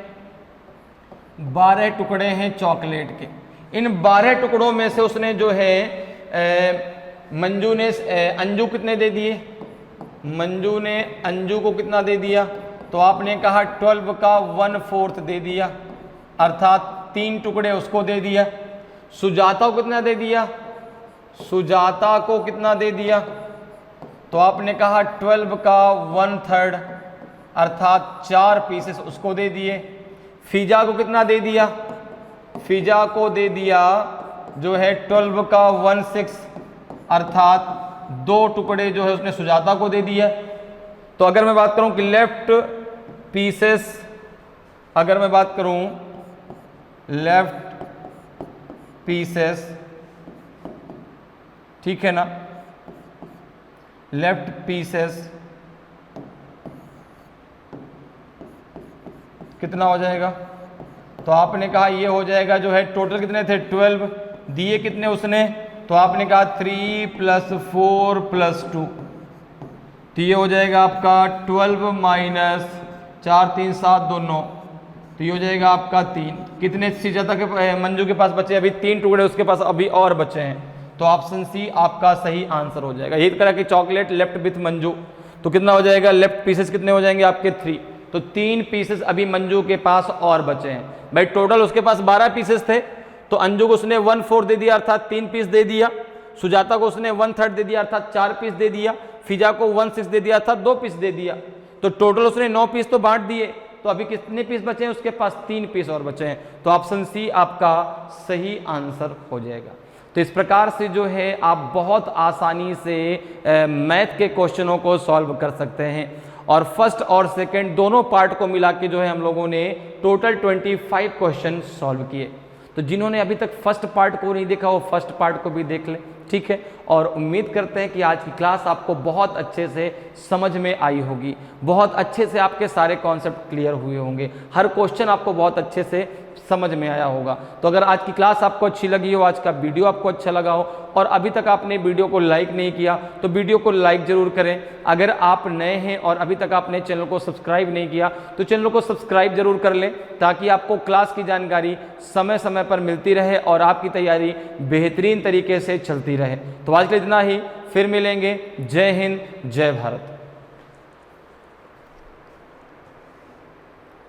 12 टुकड़े हैं चॉकलेट के। इन 12 टुकड़ों में से उसने जो है मंजू ने अंजू कितने दे दिए? मंजू ने अंजू को कितना दे दिया? तो आपने कहा 12 का 1/4 दे दिया, अर्थात 3 टुकड़े उसको दे दिया। सुजाता को कितना दे दिया? सुजाता को कितना दे दिया? तो आपने कहा 12 का 1/3 अर्थात 4 पीसेस उसको दे दिए। फिजा को कितना दे दिया? फिजा को दे दिया जो है 12 का 1/6 अर्थात 2 टुकड़े जो है उसने सुजाता को दे दिया। तो अगर मैं बात करूं कि लेफ्ट पीसेस, अगर मैं बात करूं लेफ्ट पीसेस, ठीक है ना, लेफ्ट पीसेस कितना हो जाएगा? तो आपने कहा ये हो जाएगा जो है, टोटल कितने थे? 12, दिए कितने उसने? तो आपने कहा 3 + 4 + 2, तो ये हो जाएगा आपका 12 माइनस 4 3 7 2 9, तो ये हो जाएगा आपका 3। कितने सुजाता के मंजू के पास बचे? अभी 3 टुकड़े उसके पास अभी और बचे हैं, तो ऑप्शन सी आपका सही आंसर हो जाएगा। यही तरह की चॉकलेट लेफ्ट विथ मंजू, तो कितना हो जाएगा? लेफ्ट पीसेस कितने हो जाएंगे आपके? 3, तो 3 पीसेस अभी मंजू के पास और बचे हैं। भाई टोटल उसके पास 12 पीसेस थे, तो अंजू को उसने 1/4 दे दिया अर्थात 3 पीस दे दिया। सुजाता को उसने 1/3 दे दिया अर्थात 4 पीस दे दिया। फिजा को 1/6 दे दिया अर्थात 2 पीस दे दिया। तो टोटल उसने 9 पीस तो बांट दिए, तो अभी कितने पीस बचे हैं उसके पास? 3 पीस और बचे हैं, तो ऑप्शन सी आपका सही आंसर हो जाएगा। तो इस प्रकार से जो है आप बहुत आसानी से मैथ के क्वेश्चनों को सॉल्व कर सकते हैं। और फर्स्ट और सेकंड दोनों पार्ट को मिला के जो है हम लोगों ने टोटल 25 क्वेश्चन सॉल्व किए। तो जिन्होंने अभी तक फर्स्ट पार्ट को नहीं देखा वो फर्स्ट पार्ट को भी देख ले, ठीक है। और उम्मीद करते हैं कि आज की क्लास आपको बहुत अच्छे से समझ में आई होगी, बहुत अच्छे से आपके सारे कॉन्सेप्ट क्लियर हुए होंगे, हर क्वेश्चन आपको बहुत अच्छे से समझ में आया होगा। तो अगर आज की क्लास आपको अच्छी लगी हो, आज का वीडियो आपको अच्छा लगा हो और अभी तक आपने वीडियो को लाइक नहीं किया तो वीडियो को लाइक जरूर करें। अगर आप नए हैं और अभी तक आपने चैनल को सब्सक्राइब नहीं किया तो चैनल को सब्सक्राइब जरूर कर लें, ताकि आपको क्लास की जानकारी समय समय पर मिलती रहे और आपकी तैयारी बेहतरीन तरीके से चलती रहे। तो आज के लिए इतना ही, फिर मिलेंगे। जय हिंद, जय भारत।